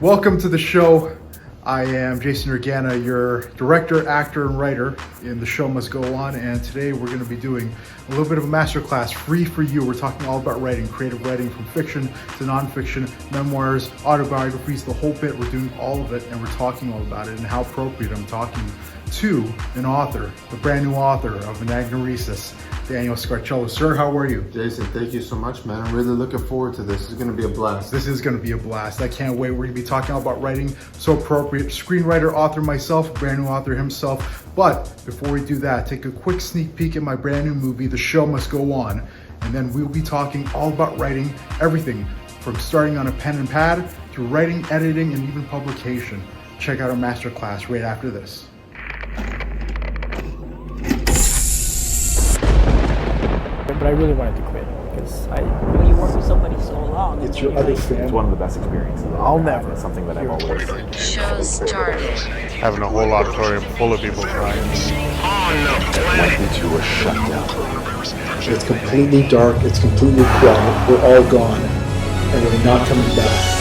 Welcome to the show. I am Jason Durgana, your director, actor, and writer in The Show Must Go On, and today we're going to be doing a little bit of a masterclass free for you. We're talking all about writing, creative writing, from fiction to nonfiction, memoirs, autobiographies, the whole bit. We're doing all of it, and we're talking all about it and how appropriate. I'm talking to an author, the brand new author of Anagnorisis, Daniel Scarcello. Sir, how are you? Jason, thank you so much, man. I'm really looking forward to this. It's going to be a blast. This is going to be a blast. I can't wait. We're going to be talking all about writing, so appropriate. Screenwriter, author myself, brand new author himself. But before we do that, take a quick sneak peek at my brand new movie, The Show Must Go On. And then we'll be talking all about writing, everything from starting on a pen and pad to writing, editing, and even publication. Check out our masterclass right after this. But I really wanted to quit because When you work with somebody so long, It's your other It's family. one of the best experiences. I'll never. It's something that I've always. Show started. Having a whole auditorium full of people crying. Went into a shutdown. It's completely dark, it's completely quiet, we're all gone, and we're not coming back.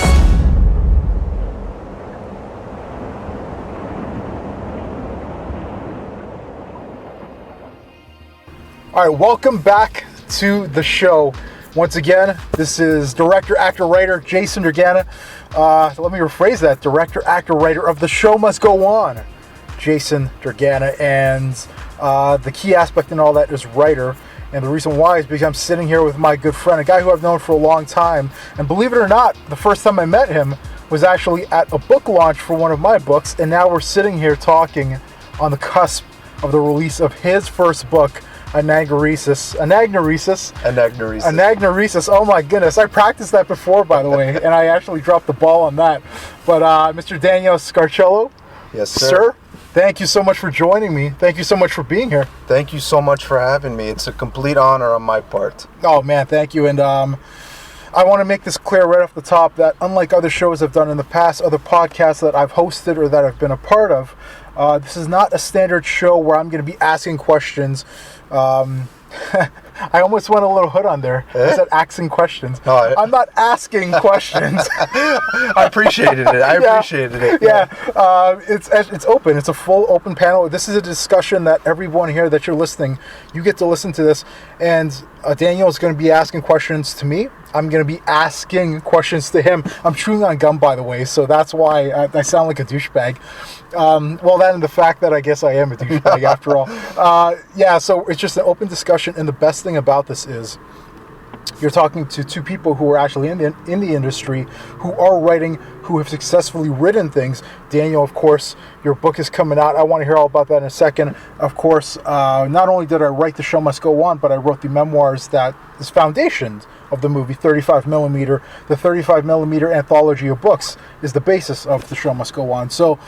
All right, welcome back to the show. Once again, this is director, actor, writer Jason Durgana. Let me rephrase that: director, actor, writer of The Show Must Go On, Jason Durgana. And the key aspect in all that is writer. And the reason why is because I'm sitting here with my good friend, a guy who I've known for a long time. And believe it or not, the first time I met him was actually at a book launch for one of my books. And now we're sitting here talking on the cusp of the release of his first book, Anagnorisis. Oh my goodness. I practiced that before, by the way, and I actually dropped the ball on that. But Mr. Daniel Scarcello. Yes, sir. Thank you so much for joining me. Thank you so much for being here. Thank you so much for having me. It's a complete honor on my part. Oh man, thank you. And I want to make this clear right off the top that unlike other shows I've done in the past, other podcasts that I've hosted or that I've been a part of, this is not a standard show where I'm going to be asking questions. I almost went a little hood on there. I said asking questions. No, I'm not asking questions. I appreciated it. I appreciated it. Yeah, it's open. It's a full open panel. This is a discussion that everyone here that you're listening, you get to listen to this. And Daniel is going to be asking questions to me. I'm going to be asking questions to him. I'm chewing on gum, by the way, so that's why I sound like a douchebag. Well, that and the fact that I guess I am a douchebag after all. Yeah, so it's just an open discussion, and the best thing about this is you're talking to two people who are actually in the industry, who are writing, who have successfully written things. Daniel, of course, your book is coming out. I want to hear all about that in a second. Of course, not only did I write The Show Must Go On, but I wrote the memoirs that is foundation of the movie, 35mm. The 35mm anthology of books is the basis of The Show Must Go On. So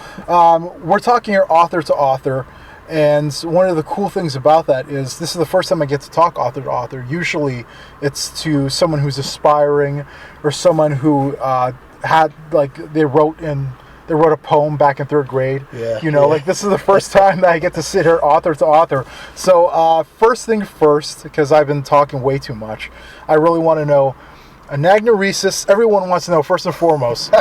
we're talking here author to author. And one of the cool things about that is this is the first time I get to talk author to author. Usually it's to someone who's aspiring or someone who had, like, they wrote a poem back in third grade. Yeah. Like, this is the first time that I get to sit here author to author. So first thing first, because I've been talking way too much, I really want to know, Anagnorisis, everyone wants to know first and foremost,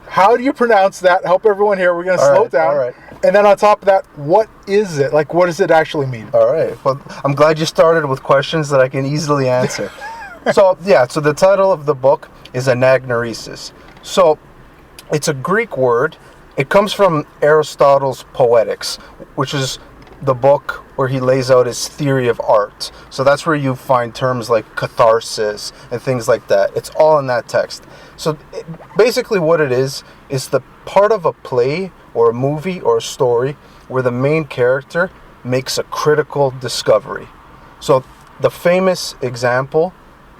how do you pronounce that? Help everyone here. We're going to slow it down. All right. And then on top of that, what is it? Like, what does it actually mean? All right. Well, I'm glad you started with questions that I can easily answer. So the title of the book is Anagnorisis. So it's a Greek word. It comes from Aristotle's Poetics, which is the book where he lays out his theory of art. So that's where you find terms like catharsis and things like that. It's all in that text. So basically what it is the part of a play or a movie or a story where the main character makes a critical discovery. So the famous example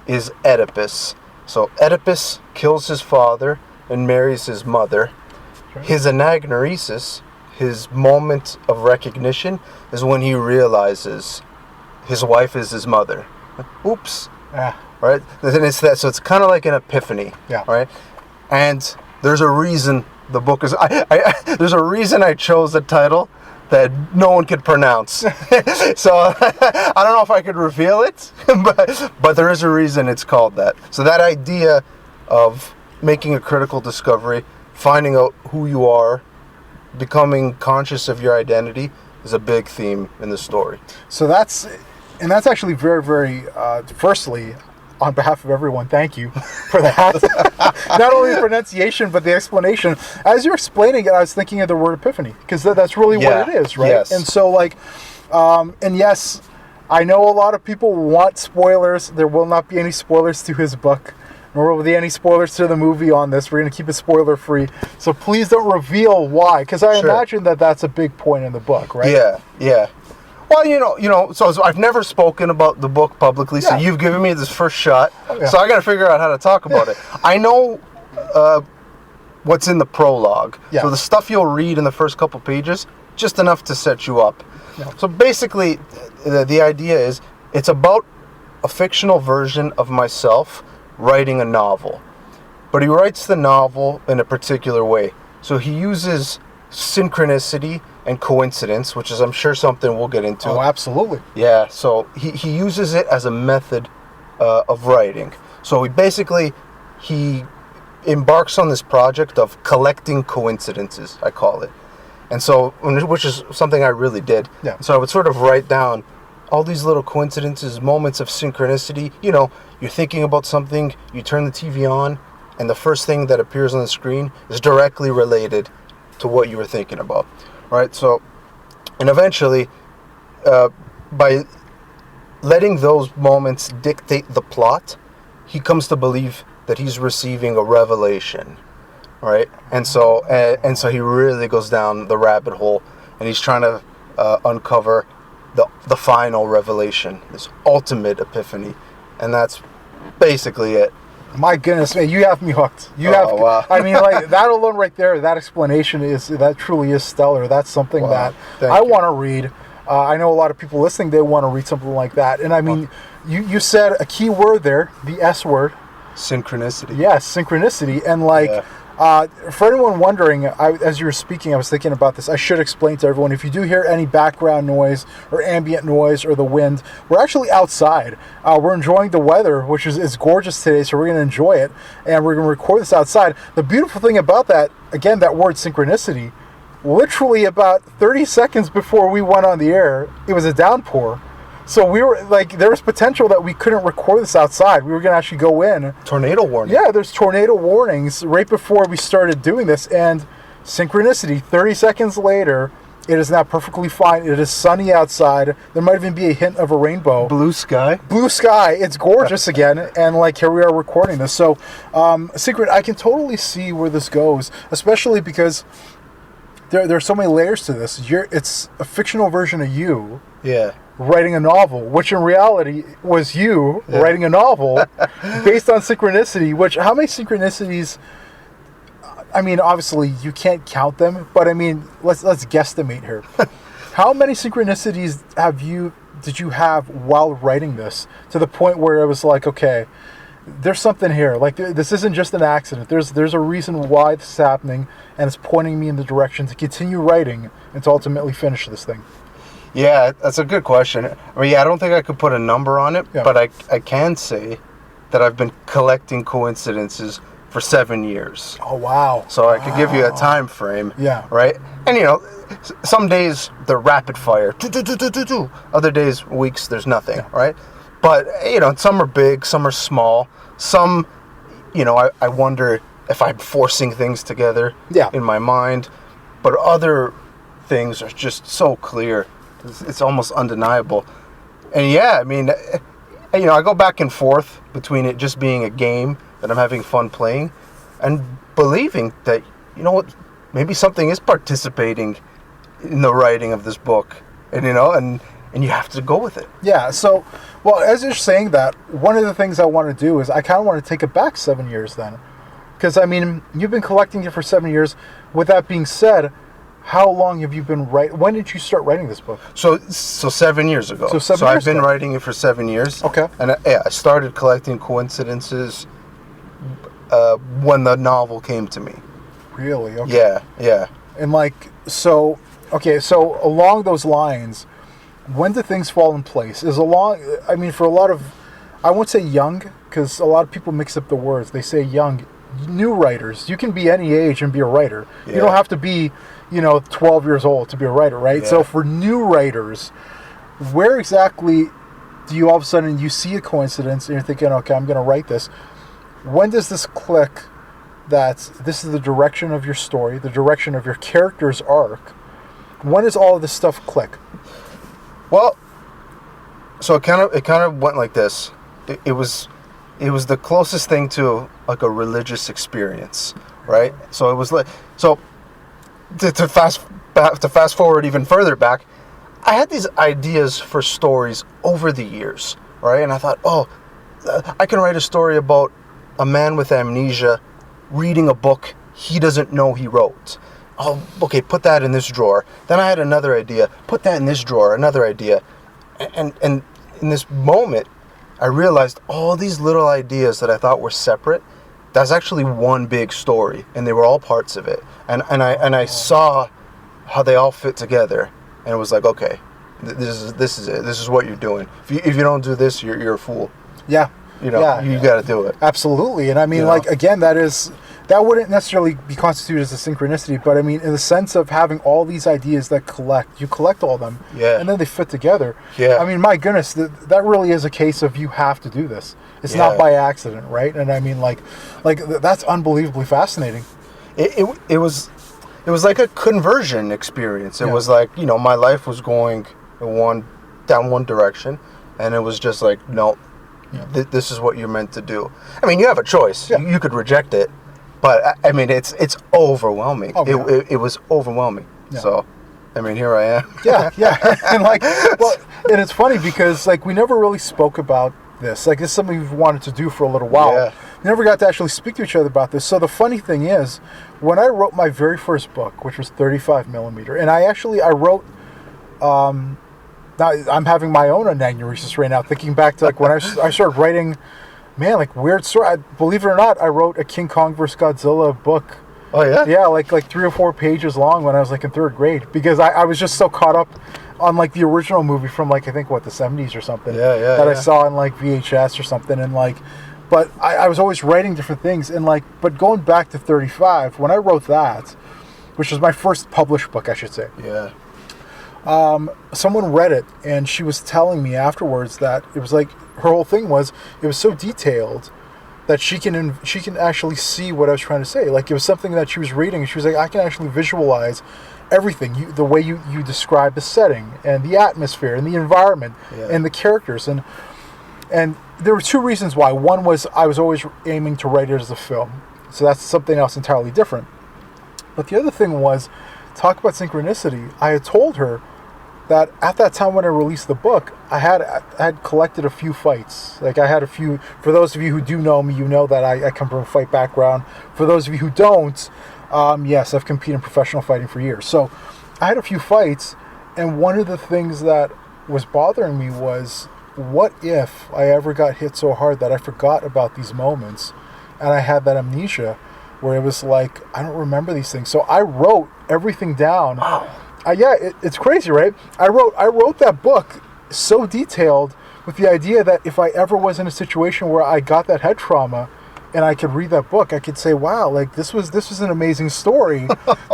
is Oedipus. So Oedipus kills his father and marries his mother. His anagnorisis, his moment of recognition, is when he realizes his wife is his mother. Oops. Yeah. Right? Then it's that. So it's kind of like an epiphany. Yeah. Right? And there's a reason the book is... there's a reason I chose the title that no one could pronounce. So I don't know if I could reveal it, but there is a reason it's called that. So that idea of making a critical discovery, finding out who you are, becoming conscious of your identity is a big theme in the story. So that's actually very, very, firstly, on behalf of everyone, thank you for that. Not only the pronunciation, but the explanation. As you're explaining it, I was thinking of the word epiphany, because that's really what it is, right? Yes. And so, like, and yes, I know a lot of people want spoilers. There will not be any spoilers to his book, nor will there be any spoilers to the movie on this. We're going to keep it spoiler-free. So please don't reveal why, because I imagine that that's a big point in the book, right? Yeah, yeah. Well, so I've never spoken about the book publicly, so you've given me this first shot, so I got to figure out how to talk about it. I know what's in the prologue, so the stuff you'll read in the first couple pages, just enough to set you up. Yeah. So basically, the idea is it's about a fictional version of myself writing a novel, but he writes the novel in a particular way. So he uses synchronicity and coincidence, which is, I'm sure, something we'll get into. Oh, absolutely. Yeah, so he uses it as a method of writing. So he embarks on this project of collecting coincidences, I call it. And so, which is something I really did. Yeah. So I would sort of write down all these little coincidences, moments of synchronicity. You're thinking about something, you turn the TV on, and the first thing that appears on the screen is directly related to what you were thinking about, right? So, and eventually, by letting those moments dictate the plot, he comes to believe that he's receiving a revelation, right? And so he really goes down the rabbit hole, and he's trying to uncover the final revelation, this ultimate epiphany, and that's basically it. My goodness, man, you have me hooked. Wow. I mean, like, that alone right there, that explanation that truly is stellar. That's something that I want to read. I know a lot of people listening, they want to read something like that. And I mean, you said a key word there, the S word. Synchronicity. Yes, synchronicity. And like, for anyone wondering, as you were speaking, I was thinking about this. I should explain to everyone, if you do hear any background noise or ambient noise or the wind, we're actually outside. We're enjoying the weather, which is gorgeous today, so we're going to enjoy it, and we're going to record this outside. The beautiful thing about that, again, that word synchronicity, literally about 30 seconds before we went on the air, it was a downpour. So we were like, there was potential that we couldn't record this outside. We were going to actually go in. Tornado warning. Yeah, there's tornado warnings right before we started doing this. And synchronicity, 30 seconds later, it is now perfectly fine. It is sunny outside. There might even be a hint of a rainbow. Blue sky. Blue sky. It's gorgeous again. And like, here we are recording this. So, Secret, I can totally see where this goes, especially because there are so many layers to this. It's a fictional version of you. Yeah. Writing a novel, which in reality was you writing a novel based on synchronicity, which, how many synchronicities, I mean, obviously you can't count them, but I mean, let's guesstimate here. How many synchronicities did you have while writing this, to the point where it was like, okay, there's something here, like this isn't just an accident, there's a reason why this is happening, and it's pointing me in the direction to continue writing and to ultimately finish this thing? Yeah, that's a good question. I mean, I don't think I could put a number on it, but I can say that I've been collecting coincidences for 7 years. Oh, wow. So I could give you a time frame. Yeah. Right? And, some days they're rapid fire. Other days, weeks, there's nothing, right? But, some are big, some are small. Some, I wonder if I'm forcing things together in my mind. But other things are just so clear. It's almost undeniable. And yeah, I mean, I go back and forth between it just being a game that I'm having fun playing and believing that, maybe something is participating in the writing of this book. And, and you have to go with it. Yeah, so, well, as you're saying that, one of the things I want to do is I kind of want to take it back 7 years then. Because, I mean, you've been collecting it for 7 years. With that being said, how long have you been writing? When did you start writing this book? So 7 years ago. So I've been writing it for 7 years. Okay. And I started collecting coincidences when the novel came to me. Really? Okay. Yeah. And so along those lines, when do things fall in place? For a lot of, I won't say young, because a lot of people mix up the words. They say young new writers, you can be any age and be a writer. You Yeah. don't have to be, 12 years old to be a writer, right? Yeah. So for new writers, where exactly do you all of a sudden you see a coincidence and you're thinking, okay, I'm going to write this. When does this click that this is the direction of your story, the direction of your character's arc? When does all of this stuff click? Well, so it kind of went like this. It was the closest thing to like a religious experience, right? So it was like to fast forward even further back, I had these ideas for stories over the years, right? And I thought, I can write a story about a man with amnesia reading a book he doesn't know he wrote. Oh, okay, put that in this drawer. Then I had another idea. Put that in this drawer, another idea. And in this moment, I realized all these little ideas that I thought were separate, that's actually one big story, and they were all parts of it. And I saw how they all fit together, and it was like, okay, this is it. This is what you're doing. If you don't do this, you're a fool. Yeah. You got to do it. Absolutely. And I mean, again, that wouldn't necessarily be constituted as a synchronicity, but I mean, in the sense of having all these ideas that you collect all of them, and then they fit together. Yeah. I mean, my goodness, that really is a case of you have to do this. It's not by accident, right? And I mean, like that's unbelievably fascinating. It was like a conversion experience. It was like, my life was going down one direction, and it was just like, no. Yeah. This is what you're meant to do. I mean, you have a choice. Yeah. You could reject it, but I mean, it's overwhelming. Oh, yeah. It was overwhelming. Yeah. So, I mean, here I am. Yeah. And and it's funny because we never really spoke about this. This is something we've wanted to do for a little while. Yeah. We never got to actually speak to each other about this. So the funny thing is, when I wrote my very first book, which was 35 millimeter, and I wrote. Now, I'm having my own Anagnorisis right now, thinking back to when I started writing, weird story. Believe it or not, I wrote a King Kong vs. Godzilla book. Oh, yeah? Yeah, like 3 or 4 pages long when I was in 3rd grade, because I was just so caught up on the original movie from I think the 70s or something. Yeah. I saw on VHS or something, and but I was always writing different things, and but going back to 35, when I wrote that, which was my first published book, I should say. Yeah. Someone read it, and she was telling me afterwards that it was her whole thing was it was so detailed that she can actually see what I was trying to say. It was something that she was reading, and she was like, I can actually visualize everything, the way you describe the setting and the atmosphere and the environment and the characters, and there were 2 reasons why. One was I was always aiming to write it as a film, so that's something else entirely different. But the other thing was, talk about synchronicity. I had told her that at that time when I released the book, I had collected a few fights. I had a few. For those of you who do know me, you know that I come from a fight background. For those of you who don't, yes, I've competed in professional fighting for years. So I had a few fights, and one of the things that was bothering me was, what if I ever got hit so hard that I forgot about these moments, and I had that amnesia where it was I don't remember these things. So I wrote everything down. Wow. It's crazy, right? I wrote that book so detailed with the idea that if I ever was in a situation where I got that head trauma and I could read that book, I could say, wow, this was an amazing story,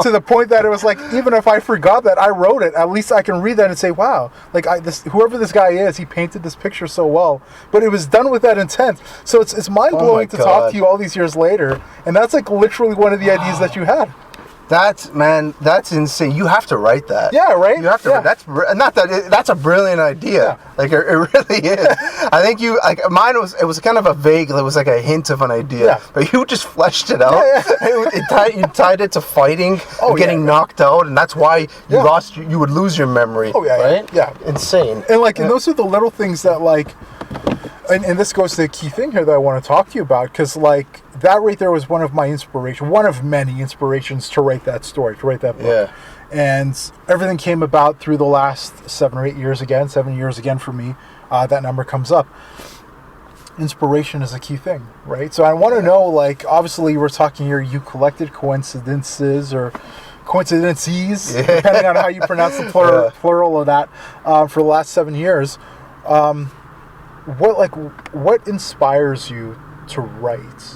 to the point that it was even if I forgot that I wrote it, at least I can read that and say, wow, whoever this guy is, he painted this picture so well, but it was done with that intent. So it's mind-blowing to talk to you all these years later, and that's literally one of the ideas that you had. That's insane. You have to write that. Yeah, right? You have to. Yeah. That's a brilliant idea. Yeah. It really is. I think mine was kind of a vague. It was a hint of an idea, but you just fleshed it out. Yeah. You tied it to fighting, getting knocked out, and that's why you would lose your memory. Oh yeah, right? Yeah. Insane. And and those are the little things that and this goes to the key thing here that I want to talk to you about, because that right there was one of many inspirations to write that story, to write that book. Yeah. And everything came about through the last 7 years again for me. That number comes up. Inspiration is a key thing, right? So I want to know, obviously we're talking here, you collected coincidences or coincidences, depending on how you pronounce the plural of that, for the last 7 years. What inspires you to write?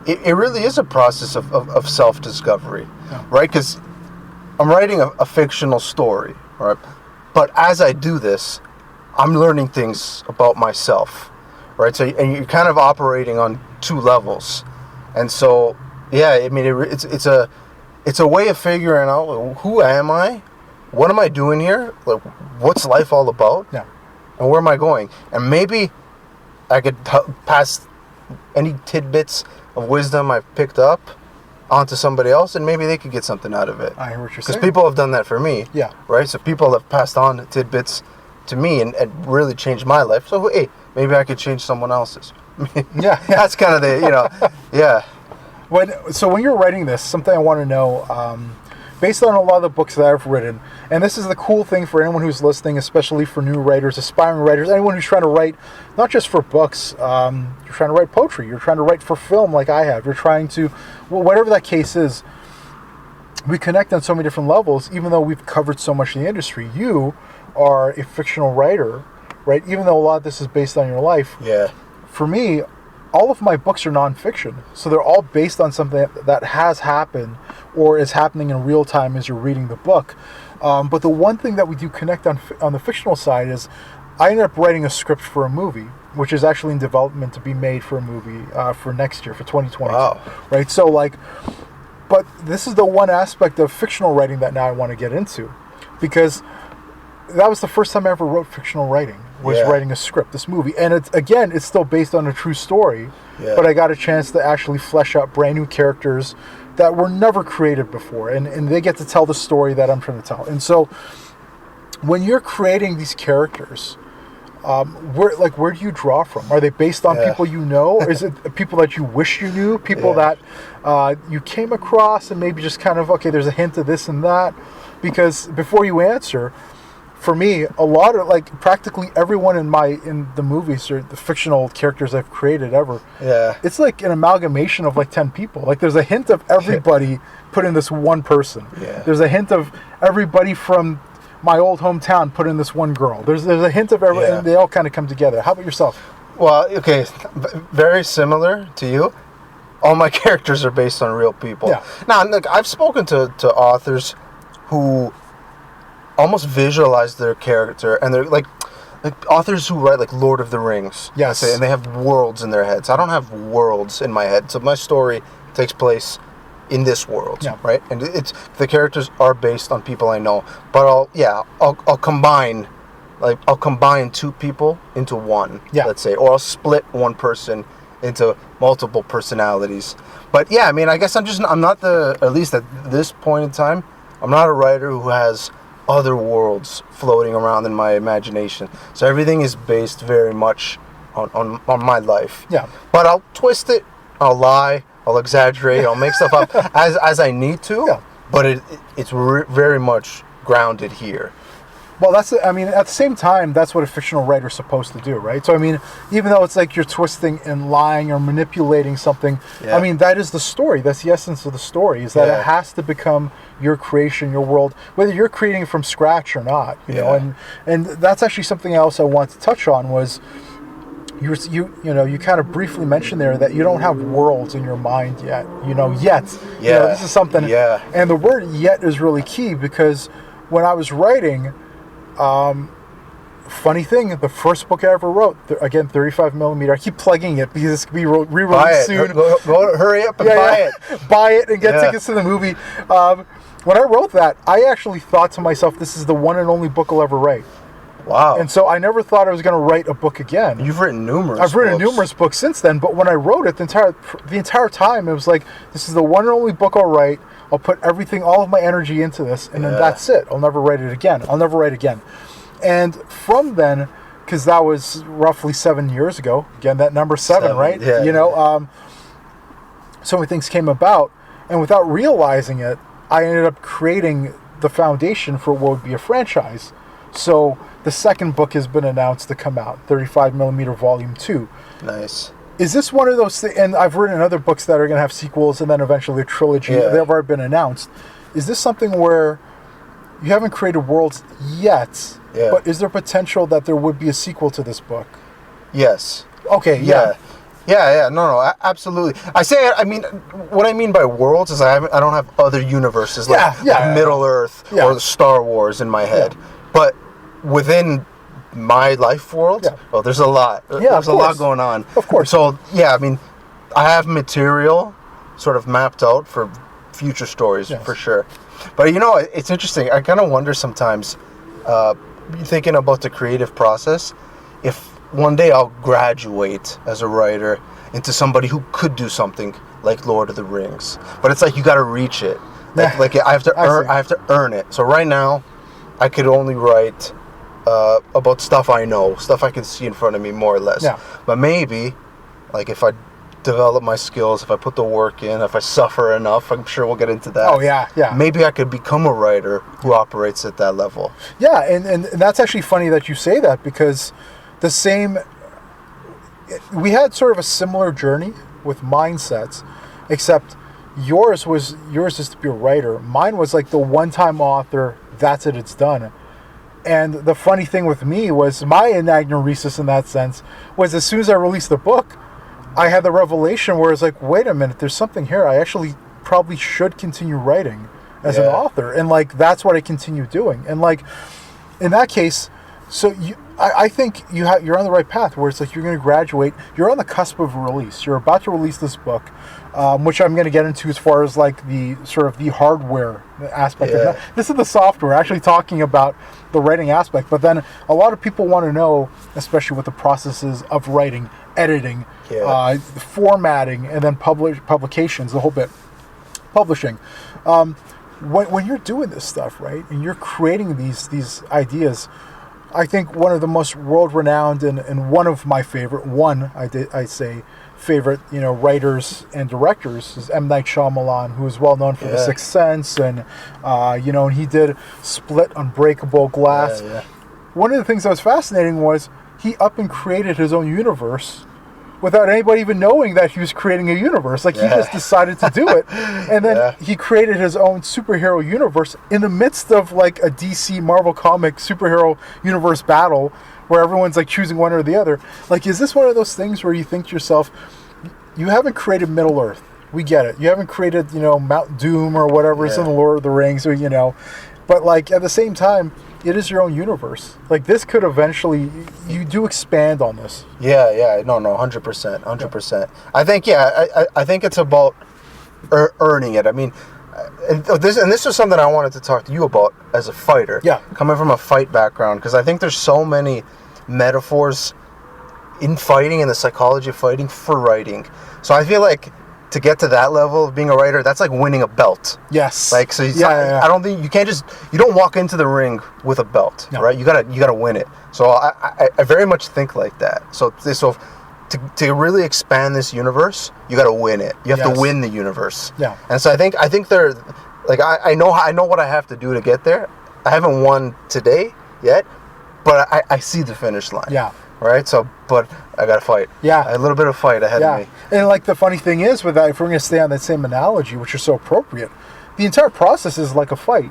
It really is a process of self-discovery, Yeah. right? Because I'm writing a fictional story, right? But as I do this, I'm learning things about myself, right? So, and you're kind of operating on two levels, and so, yeah, I mean, it's a way of figuring out who am I, what am I doing here, like what's life all about, Yeah. and where am I going, and maybe I could pass any tidbits of wisdom I've picked up onto somebody else, and maybe they could get something out of it. I hear what you're Because saying. people have done that for me. Yeah. Right? So people have passed on tidbits to me and really changed my life. So, hey, maybe I could change someone else's. Yeah. That's kind of the, yeah. So when you're writing this, something I want to know, based on a lot of the books that I've written, and this is the cool thing for anyone who's listening, especially for new writers, aspiring writers, anyone who's trying to write, not just for books, you're trying to write poetry, you're trying to write for film like I have, you're trying to, well, whatever that case is, we connect on so many different levels, even though we've covered so much in the industry. You are a fictional writer, right? Even though a lot of this is based on your life. Yeah. For me, all of my books are nonfiction, so they're all based on something that has happened or is happening in real time as you're reading the book. But the one thing that we do connect on the fictional side is I ended up writing a script for a movie, which is actually in development to be made for a movie for next year, for 2022. Wow. Right? So, but this is the one aspect of fictional writing that now I want to get into, because that was the first time I ever wrote fictional writing, was writing a script, this movie. And it's still based on a true story, but I got a chance to actually flesh out brand new characters that were never created before, and they get to tell the story that I'm trying to tell. And so when you're creating these characters, where do you draw from? Are they based on people you know? Or is it people that you wish you knew? People that you came across and maybe just kind of, okay, there's a hint of this and that? Because before you answer, for me, a lot of, practically everyone in the movies or the fictional characters I've created ever, it's like an amalgamation of 10 people. Like, there's a hint of everybody put in this one person. Yeah. There's a hint of everybody from my old hometown put in this one girl. There's a hint of everyone, and they all kind of come together. How about yourself? Well, okay, very similar to you. All my characters are based on real people. Yeah. Now, look, I've spoken to authors who almost visualize their character, and they're like authors who write like Lord of the Rings. Yes. And they have worlds in their heads. I don't have worlds in my head. So my story takes place in this world, right? And the characters are based on people I know. But I'll combine two people into one, let's say, or I'll split one person into multiple personalities. But yeah, I mean, I guess at least at this point in time, I'm not a writer who has other worlds floating around in my imagination. So everything is based very much on my life. Yeah. But I'll twist it, I'll lie, I'll exaggerate, I'll make stuff up as I need to. Yeah. But it's very much grounded here. Well, at the same time, that's what a fictional writer's supposed to do, right? So, I mean, even though it's like you're twisting and lying or manipulating something, I mean, that is the story. That's the essence of the story, is that it has to become your creation, your world, whether you're creating it from scratch or not, you know? And that's actually something else I want to touch on was you kind of briefly mentioned there that you don't have worlds in your mind yet, yet. Yeah. This is something, and the word yet is really key, because when I was writing, funny thing, the first book I ever wrote, again, 35 millimeter. I keep plugging it because it's going to be re-released soon. Go, hurry up and buy it. Buy it and get tickets to the movie. When I wrote that, I actually thought to myself, this is the one and only book I'll ever write. Wow. And so I never thought I was going to write a book again. You've written numerous I've written numerous books since then, but when I wrote it, the entire time, it was like, this is the one and only book I'll write. I'll put all of my energy into this, and then that's it. I'll never write it again. I'll never write again. And from then, because that was roughly 7 years ago, again, that number seven, right? Yeah. So many things came about, and without realizing it, I ended up creating the foundation for what would be a franchise. So the second book has been announced to come out, 35 millimeter volume 2. Nice. Is this one of those things, and I've written other books that are going to have sequels and then eventually a trilogy, they've already been announced. Is this something where you haven't created worlds yet, but is there potential that there would be a sequel to this book? Yes. Okay, yeah. Absolutely. I mean, what I mean by worlds is I don't have other universes like Middle Earth or Star Wars in my head, but within my life world, well, there's a lot. There's a lot going on. Of course. So I mean, I have material sort of mapped out for future stories for sure. But it's interesting. I kind of wonder sometimes, thinking about the creative process, if one day I'll graduate as a writer into somebody who could do something like Lord of the Rings. But it's like you got to reach it. Like I have to earn it. So right now, I could only write about stuff I know, stuff I can see in front of me more or less. Yeah. But maybe, like if I develop my skills, if I put the work in, if I suffer enough, I'm sure we'll get into that. Oh yeah. Maybe I could become a writer who operates at that level. Yeah, and that's actually funny that you say that, because we had sort of a similar journey with mindsets, except yours is to be a writer. Mine was like the one-time author, that's it, it's done. And the funny thing with me was my Anagnorisis in that sense was as soon as I released the book, I had the revelation where it's like, wait a minute, there's something here. I actually probably should continue writing as an author. And like, that's what I continue doing. And like, in that case, so I think you're on the right path where it's like you're going to graduate. You're on the cusp of release. You're about to release this book, which I'm going to get into as far as like the sort of the hardware aspect of that. This is the software, actually talking about the writing aspect. But then a lot of people want to know, especially with the processes of writing, editing, formatting, and then publications, the whole bit, publishing. When you're doing this stuff, right, and you're creating these ideas, I think one of the most world-renowned and one of my favorite, writers and directors is M. Night Shyamalan, who is well known for The Sixth Sense, and and he did Split, Unbreakable, Glass. One of the things that was fascinating was he up and created his own universe without anybody even knowing that he was creating a universe. Like, he just decided to do it. And then he created his own superhero universe in the midst of, like, a DC Marvel comic superhero universe battle where everyone's, like, choosing one or the other. Like, is this one of those things where you think to yourself, you haven't created Middle-earth. We get it. You haven't created, Mount Doom or whatever is in the Lord of the Rings, or, But, like, at the same time, it is your own universe. Like, this could eventually, you do expand on this. No, 100%. I think, I think it's about earning it. I mean, and this is something I wanted to talk to you about as a fighter. Yeah. Coming from a fight background, because I think there's so many metaphors in fighting and the psychology of fighting for writing. So I feel like to get to that level of being a writer, that's like winning a belt. Yes. Like, so I don't think you don't walk into the ring with a belt, right? You gotta win it. So I very much think like that. So to really expand this universe, you gotta win it. You have to win the universe. Yeah. And so I think they're like, I know what I have to do to get there. I haven't won today yet, but I see the finish line. Yeah. Right? So, but I got to fight. Yeah. A little bit of fight ahead of me. And, like, the funny thing is with that, if we're going to stay on that same analogy, which is so appropriate, the entire process is like a fight.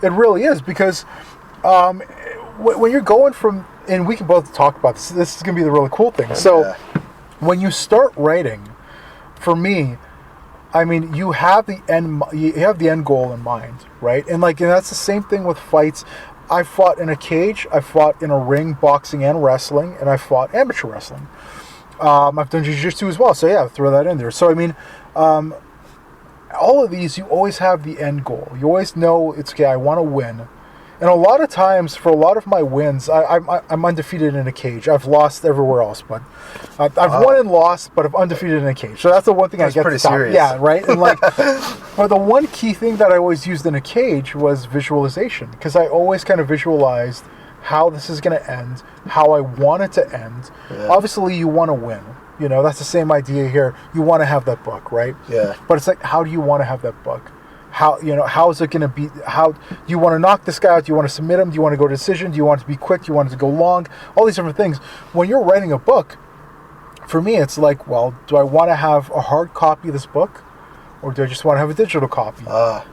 It really is, because when you're going from, and we can both talk about this is going to be the really cool thing. So, when you start writing, for me, I mean, you have the end goal in mind, right? And that's the same thing with fights. I fought in a cage, I fought in a ring, boxing and wrestling, and I fought amateur wrestling. I've done jiu-jitsu as well, so throw that in there. So, I mean, all of these, you always have the end goal. You always know it's, okay, I want to win. And a lot of times, for a lot of my wins, I'm undefeated in a cage. I've lost everywhere else, but I've won and lost, but I'm undefeated in a cage. So that's the one thing I get. Pretty to top. serious. Yeah, right. And but the one key thing that I always used in a cage was visualization, because I always kind of visualized how this is going to end, how I want it to end. Yeah. Obviously, you want to win. That's the same idea here. You want to have that book, right? Yeah. But it's like, how do you want to have that book? How is it going to be? How do you want to knock this guy out? Do you want to submit him? Do you want to go to decision? Do you want it to be quick? Do you want it to go long? All these different things. When you're writing a book, for me, it's like, well, do I want to have a hard copy of this book, or do I just want to have a digital copy?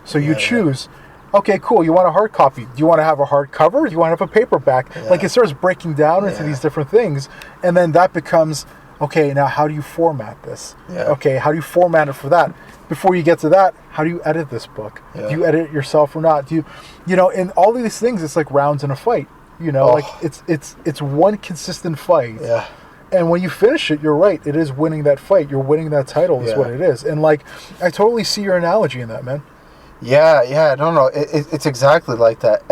So you choose. Okay, cool. You want a hard copy. Do you want to have a hard cover? Do you want to have a paperback? Like, it starts breaking down into these different things, and then that becomes Okay, now how do you format this? Yeah. Okay, how do you format it for that? Before you get to that, how do you edit this book? Yeah. Do you edit it yourself or not? Do you, in all of these things, it's like rounds in a fight. Like it's one consistent fight. Yeah. And when you finish it, you're right. It is winning that fight. You're winning that title. Is what it is. And like, I totally see your analogy in that, man. Yeah. No. It's exactly like that.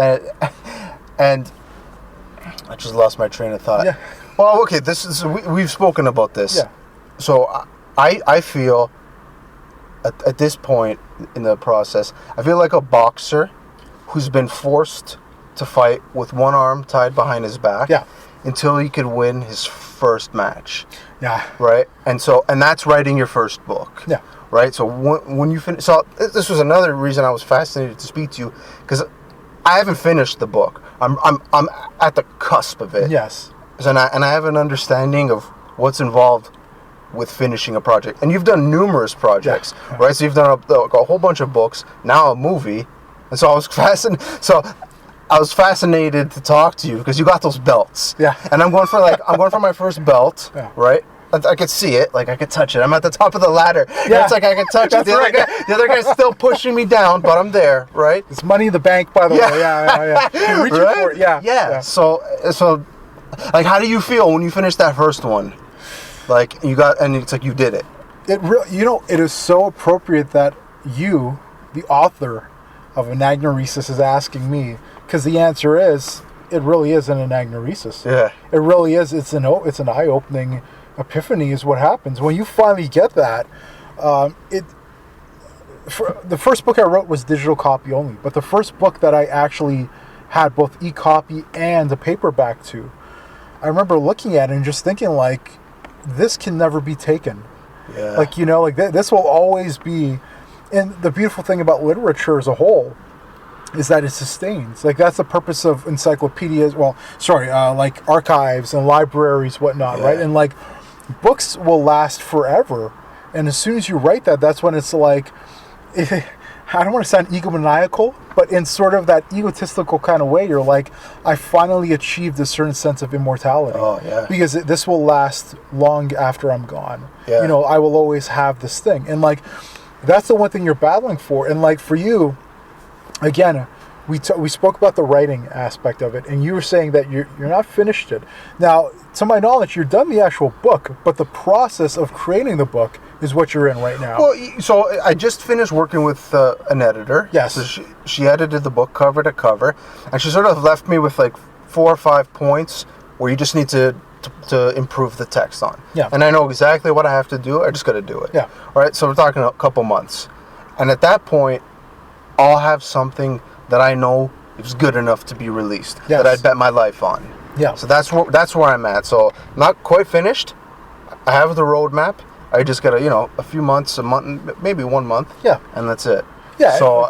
And I just lost my train of thought. Yeah. Well, okay. We've spoken about this. Yeah. So I feel at this point in the process, I feel like a boxer who's been forced to fight with one arm tied behind his back. Yeah. Until he could win his first match. Yeah. Right? And that's writing your first book. Yeah. Right? So when you finish... So this was another reason I was fascinated to speak to you, because I haven't finished the book. I'm at the cusp of it. Yes. And I have an understanding of what's involved with finishing a project. And you've done numerous projects, right? So you've done a whole bunch of books, now a movie. And so I was fascinated to talk to you because you got those belts. Yeah. And I'm going for my first belt, right? I could see it, like I could touch it. I'm at the top of the ladder. Yeah. It's like I could touch it. The other guy's still pushing me down, but I'm there, right? It's money in the bank, by the way. Yeah. You're reaching for it. Yeah. So, like, how do you feel when you finish that first one? Like it's like you did it. It is so appropriate that you, the author of Anagnorisis, is asking me, because the answer is, it really is an anagnorisis. Yeah. It really is. It's an eye-opening epiphany is what happens when you finally get that. The first book I wrote was digital copy only, but the first book that I actually had both e-copy and a paperback to, I remember looking at it and just thinking, like, this can never be taken. Yeah. Like, this will always be. And the beautiful thing about literature as a whole is that it sustains. Like, that's the purpose of encyclopedias. Like archives and libraries, whatnot, right? And like, books will last forever. And as soon as you write that, that's when it's like, I don't want to sound egomaniacal, but in sort of that egotistical kind of way, you're like, I finally achieved a certain sense of immortality. Oh, yeah. Because this will last long after I'm gone. Yeah. I will always have this thing. And like, that's the one thing you're battling for. And like, for you, again, we spoke about the writing aspect of it, and you were saying that you're not finished it. Now, to my knowledge, you're done the actual book, but the process of creating the book is what you're in right now. Well, so I just finished working with an editor. Yes. So she edited the book cover to cover, and she sort of left me with like 4 or 5 points where you just need to improve the text on. Yeah. And I know exactly what I have to do. I just got to do it. Yeah. All right. So we're talking a couple months, and at that point, I'll have something that I know is good enough to be released. Yes. That I bet my life on. Yeah. So that's where I'm at. So not quite finished. I have the roadmap. I just got a few months, a month, maybe 1 month. Yeah. And that's it. Yeah. So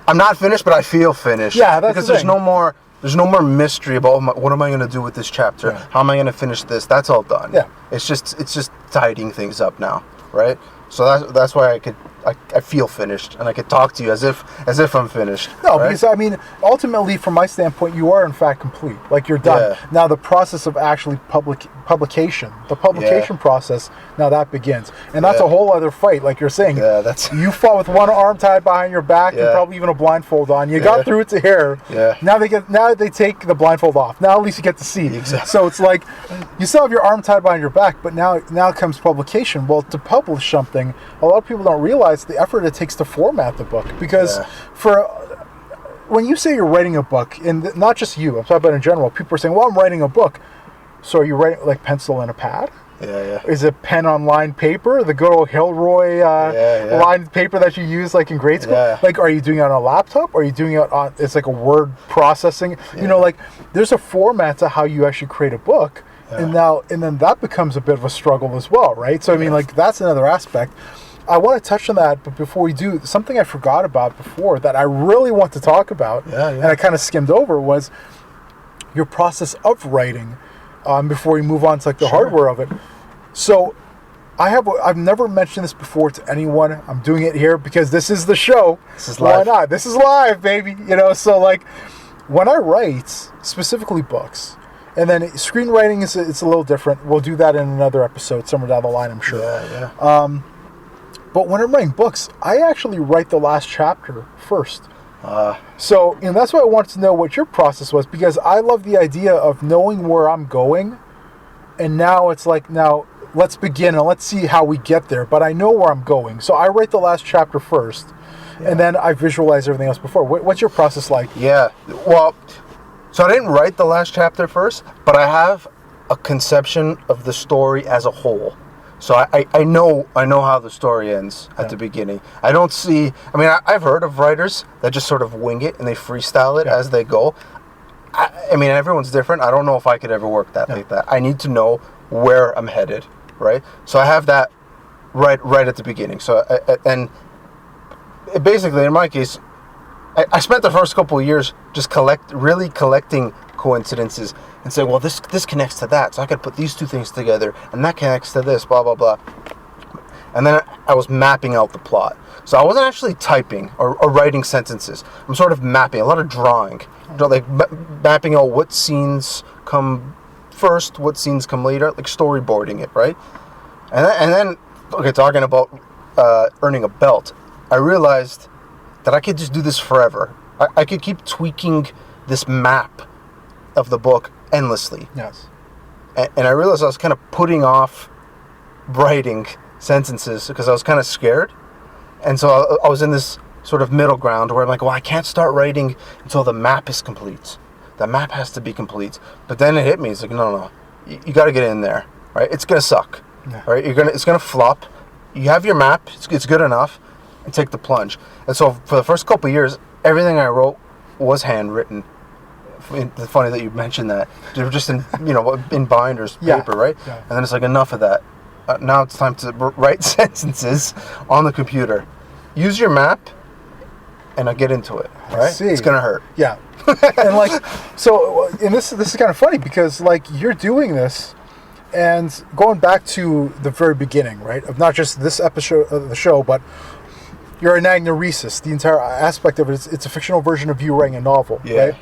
I'm not finished, but I feel finished. Yeah, that's because the there's thing. no more mystery about what am I going to do with this chapter? Yeah. How am I going to finish this? That's all done. Yeah. It's just tidying things up now, right? So that's why I feel finished, and I could talk to you as if I'm finished. No, right? because I mean, ultimately, from my standpoint, you are in fact complete. Like, you're done. Yeah. Now, the process of actually publication, process, now that begins, and that's a whole other fight. Like you're saying, you fought with one arm tied behind your back and probably even a blindfold on. You got through it to here. Yeah. Now they take the blindfold off. Now at least you get to see. Exactly. So it's like you still have your arm tied behind your back, but now comes publication. Well, to publish something, a lot of people don't realize the effort it takes to format the book, because when you say you're writing a book, and not just you, I'm talking about in general, people are saying, well, I'm writing a book. So are you writing like pencil and a pad? Yeah. Is it pen on lined paper, the good old Hilroy lined paper that you use like in grade school? Yeah. Like, are you doing it on a laptop? Or are you doing it on, it's like a word processing? Yeah. Like, there's a format to how you actually create a book. Yeah. And then that becomes a bit of a struggle as well, right? So I mean, like, that's another aspect. I want to touch on that, but before we do, something I forgot about before that I really want to talk about, and I kind of skimmed over, was your process of writing before we move on to like the hardware of it. So I've never mentioned this before to anyone. I'm doing it here because this is the show. This is live. Why not? This is live, baby. So like, when I write specifically books, And then screenwriting it's a little different. We'll do that in another episode somewhere down the line, I'm sure. Yeah. But when I'm writing books, I actually write the last chapter first. So, that's why I wanted to know what your process was, because I love the idea of knowing where I'm going, and now it's like, now let's begin and let's see how we get there. But I know where I'm going, so I write the last chapter first, and then I visualize everything else before. What's your process like? Yeah. Well, so I didn't write the last chapter first, but I have a conception of the story as a whole. So I know how the story ends at the beginning. I don't see... I mean, I've heard of writers that just sort of wing it and they freestyle it as they go. I mean, everyone's different. I don't know if I could ever work like that. I need to know where I'm headed, right? So I have that right at the beginning. So and basically, in my case, I spent the first couple of years just collecting coincidences and say, well, this connects to that, so I could put these two things together, and that connects to this, blah, blah, blah. And then I was mapping out the plot. So I wasn't actually typing or writing sentences. I'm sort of mapping, a lot of drawing, like mapping out what scenes come first, what scenes come later, like storyboarding it, right? And then okay, talking about earning a belt, I realized that I could just do this forever. I could keep tweaking this map of the book endlessly. Yes. And I realized I was kind of putting off writing sentences because I was kind of scared. And so I was in this sort of middle ground where I'm like, well, I can't start writing until the map is complete. The map has to be complete. But then it hit me. It's like, no. You got to get in there, right? It's going to suck, right? It's going to flop. You have your map. It's good enough. And take the plunge. And so for the first couple of years, everything I wrote was handwritten. It's funny that you mentioned that. They were just in binders, paper, right? Yeah. And then it's like, enough of that. Now it's time to write sentences on the computer. Use your map, and I'll get into it, right? It's going to hurt. Yeah. And this is kind of funny because, you're doing this, and going back to the very beginning, right, of not just this episode of the show, but your Anagnorisis, the entire aspect of it, it's a fictional version of you writing a novel, right?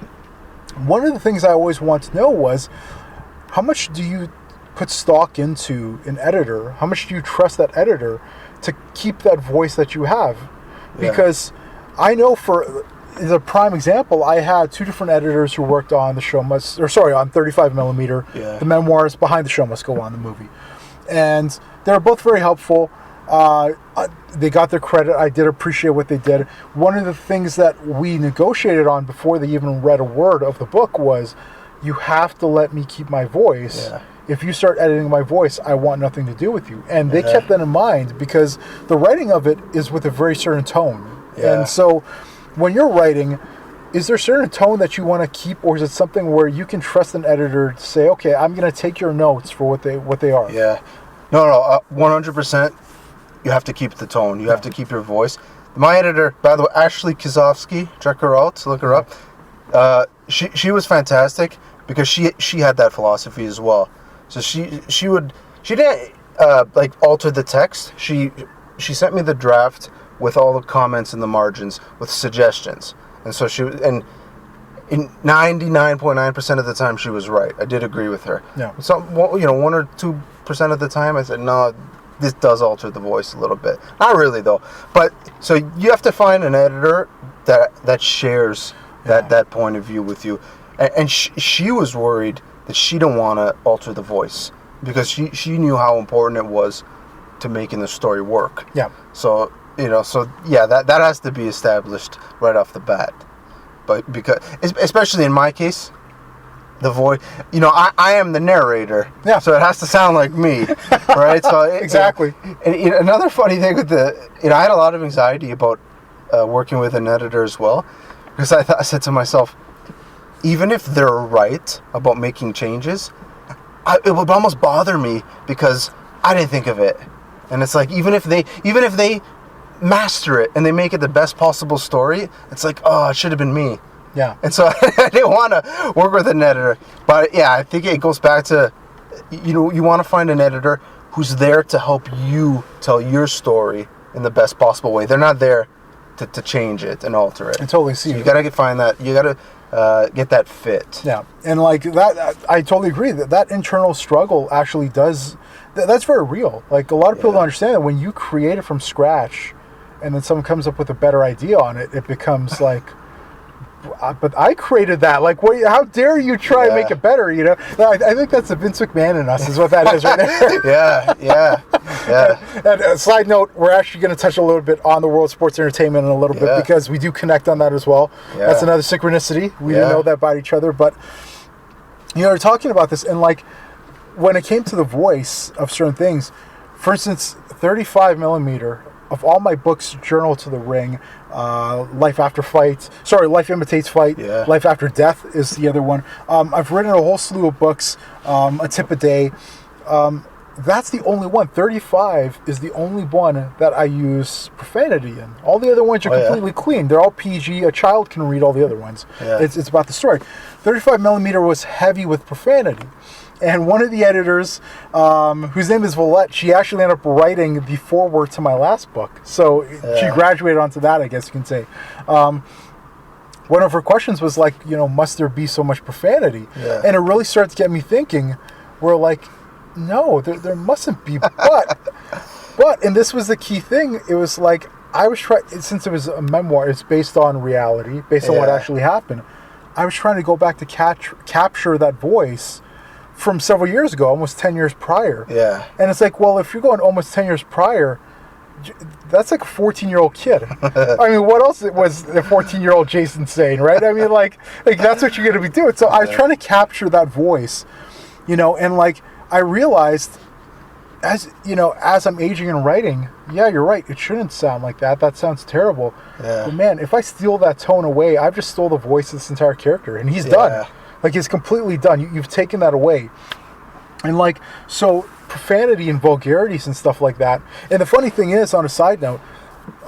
One of the things I always wanted to know was, how much do you put stock into an editor? How much do you trust that editor to keep that voice that you have? Because I know, for the prime example, I had two different editors who worked on the show on 35 millimeter, the memoirs Behind the Show Must Go On, the movie. And they were both very helpful. They got their credit. I did appreciate what they did. One of the things that we negotiated on before they even read a word of the book was, you have to let me keep my voice. If you start editing my voice, I want nothing to do with you. And they kept that in mind, because the writing of it is with a very certain tone. And so when you're writing, is there a certain tone that you want to keep, or is it something where you can trust an editor to say, okay, I'm going to take your notes for what they are? Yeah. No, 100%. You have to keep the tone. You have to keep your voice. My editor, by the way, Ashley Kizovsky, check her out, look her up. She was fantastic because she had that philosophy as well. So she didn't alter the text. She sent me the draft with all the comments in the margins with suggestions. And so in 99.9% of the time she was right. I did agree with her. Yeah. So 1 or 2% of the time I said, no, this does alter the voice a little bit. Not really though. But so you have to find an editor that shares that point of view with you. And she was worried that she didn't want to alter the voice because she knew how important it was to making the story work. Yeah. So that has to be established right off the bat. But because, especially in my case, the voice, I am the narrator. Yeah. So it has to sound like me, right? So exactly. And another funny thing with I had a lot of anxiety about working with an editor as well, because I said to myself, even if they're right about making changes, it would almost bother me because I didn't think of it. And it's like, even if they master it and they make it the best possible story, it's like, oh, it should have been me. Yeah. And so I didn't want to work with an editor. But yeah, I think it goes back to, you want to find an editor who's there to help you tell your story in the best possible way. They're not there to change it and alter it. I totally see. So you got to find that. You got to get that fit. Yeah, and like that, I totally agree that internal struggle actually does. That's very real. Like a lot of people don't understand that when you create it from scratch, and then someone comes up with a better idea on it, it becomes like, but I created that. Like, what? How dare you try and make it better? You know, I think that's the Vince McMahon in us, is what that is right there. yeah. And a side note, we're actually going to touch a little bit on the world of sports entertainment in a little bit because we do connect on that as well. Yeah. That's another synchronicity. We didn't know that about each other, but you know, we're talking about this, and like when it came to the voice of certain things, for instance, 35 millimeter of all my books, Journal to the Ring, Life Imitates Fight, Life After Death is the other one. I've written a whole slew of books, A Tip a Day. That's the only one. 35 is the only one that I use profanity in. All the other ones are completely clean. They're all PG. A child can read all the other ones. Yeah. It's about the story. 35 millimeter was heavy with profanity. And one of the editors, whose name is Valette, she actually ended up writing the foreword to my last book. So she graduated onto that, I guess you can say. One of her questions was like, you know, must there be so much profanity? Yeah. And it really started to get me thinking, we're like, no, there mustn't be. But, and this was the key thing, it was like, I was trying, since it was a memoir, it's based on reality, based on what actually happened. I was trying to go back to capture that voice from several years ago, almost 10 years prior. Yeah. And it's like, well, if you're going almost 10 years prior, that's like a 14-year-old kid. I mean, what else was the 14-year-old Jason saying, right? I mean, like that's what you're going to be doing. So I was trying to capture that voice, you know, and like I realized as I'm aging and writing, you're right. It shouldn't sound like that. That sounds terrible. Yeah. But man, if I steal that tone away, I've just stole the voice of this entire character, and he's done. Like, he's completely done. You've taken that away. And, like, so profanity and vulgarities and stuff like that. And the funny thing is, on a side note,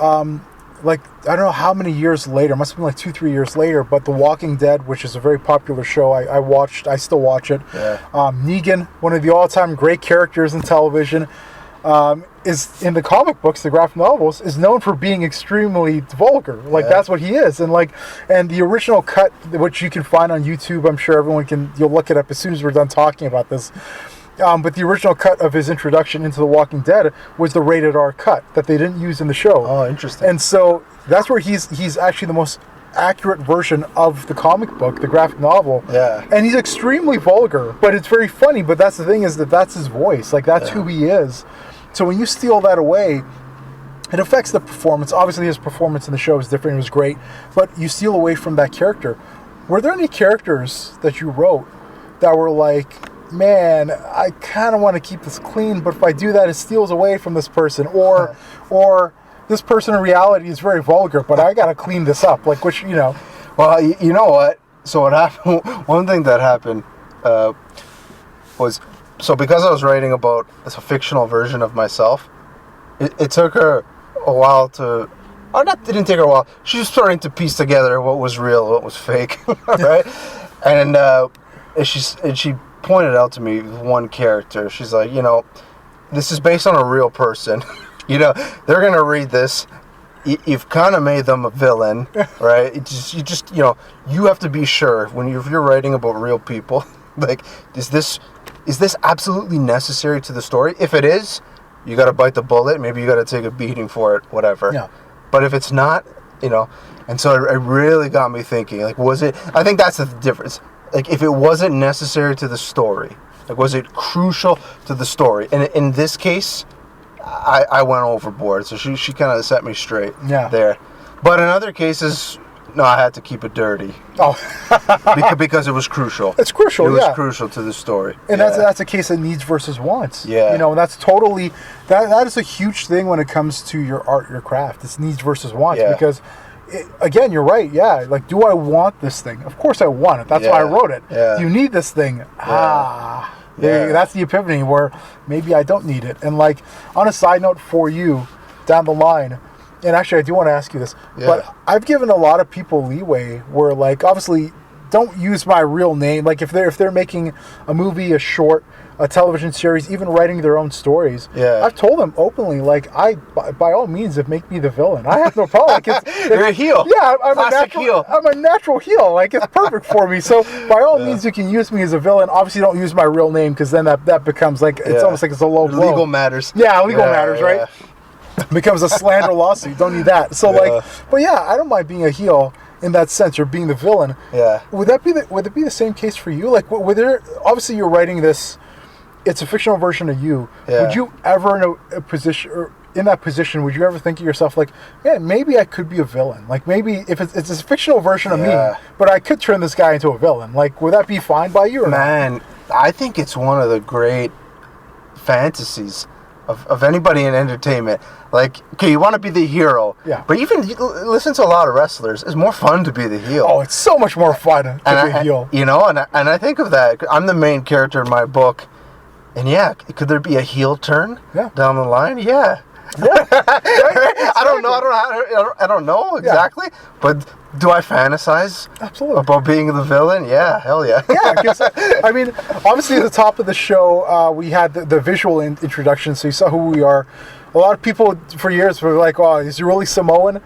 like, I don't know how many years later, it must have been like 2-3 years later, but The Walking Dead, which is a very popular show, I still watch it. Yeah. Negan, one of the all-time great characters in television, is in the comic books, the graphic novels, is known for being extremely vulgar. Like that's what he is. And the original cut, which you can find on YouTube, I'm sure you'll look it up as soon as we're done talking about this. But the original cut of his introduction into The Walking Dead was the rated R cut that they didn't use in the show. Oh, interesting. And so that's where he's actually the most accurate version of the comic book, the graphic novel. Yeah. And he's extremely vulgar, but it's very funny. But that's the thing, is that's his voice. Like, that's who he is. So when you steal that away, it affects the performance. Obviously, his performance in the show is different. It was great. But you steal away from that character. Were there any characters that you wrote that were like, man, I kind of want to keep this clean, but if I do that, it steals away from this person? Or this person in reality is very vulgar, but I got to clean this up. Like, which, you know. Well, you know what? So what happened, one thing that happened was... So because I was writing about a fictional version of myself, it took her a while to... It didn't take her a while. She was starting to piece together what was real, what was fake, right? And she pointed out to me one character. She's like, you know, this is based on a real person. You know, they're going to read this. You've kind of made them a villain, right? You just, you know, you have to be sure if you're writing about real people, like, is this absolutely necessary to the story? If it is, you got to bite the bullet. Maybe you got to take a beating for it, whatever. Yeah. But if it's not, you know, and so it really got me thinking, like, was it, I think that's the difference. Like, if it wasn't necessary to the story, like, was it crucial to the story? And in this case, I went overboard. So she kind of set me straight there. But in other cases, no, I had to keep it dirty. Oh, because it was crucial. It's crucial. It was crucial to the story, and that's a case of needs versus wants. Yeah, you know, and that's totally that is a huge thing when it comes to your art, your craft. It's needs versus wants because, again, you're right. Yeah, like, do I want this thing? Of course, I want it. That's why I wrote it. Yeah. Do you need this thing? That's the epiphany where maybe I don't need it. And like, on a side note for you, down the line. And actually, I do want to ask you this, but I've given a lot of people leeway where, like, obviously, don't use my real name. Like, if they're making a movie, a short, a television series, even writing their own stories. Yeah. I've told them openly, like, by all means, if make me the villain, I have no problem. Like, You're a heel. Yeah, I'm a Classic natural heel. I'm a natural heel. Like, it's perfect for me. So by all means, you can use me as a villain. Obviously, don't use my real name, because then that becomes like, it's almost like it's a low blow. Legal matters. Yeah, legal matters, right? Becomes a slander lawsuit. Don't need that. So like, but yeah, I don't mind being a heel in that sense, or being the villain. Yeah. Would it be the same case for you? Like, would there, obviously you're writing this, it's a fictional version of you. Yeah. Would you ever in a position, or in that position, would you ever think of yourself like, man, maybe I could be a villain? Like, maybe if it's a fictional version of me, but I could turn this guy into a villain. Like, would that be fine by you or not? Man, I think it's one of the great fantasies of anybody in entertainment. Like, okay, you want to be the hero. Yeah. But even you listen to a lot of wrestlers, it's more fun to be the heel. Oh, it's so much more fun to be a heel. You know, and I think of that. I'm the main character in my book. And yeah, could there be a heel turn down the line? Yeah. I don't know. I don't know exactly. But do I fantasize about being the villain? Yeah, hell yeah. Yeah, because, I mean, obviously at the top of the show, we had the visual introduction, so you saw who we are. A lot of people for years were like, oh, is he really Samoan?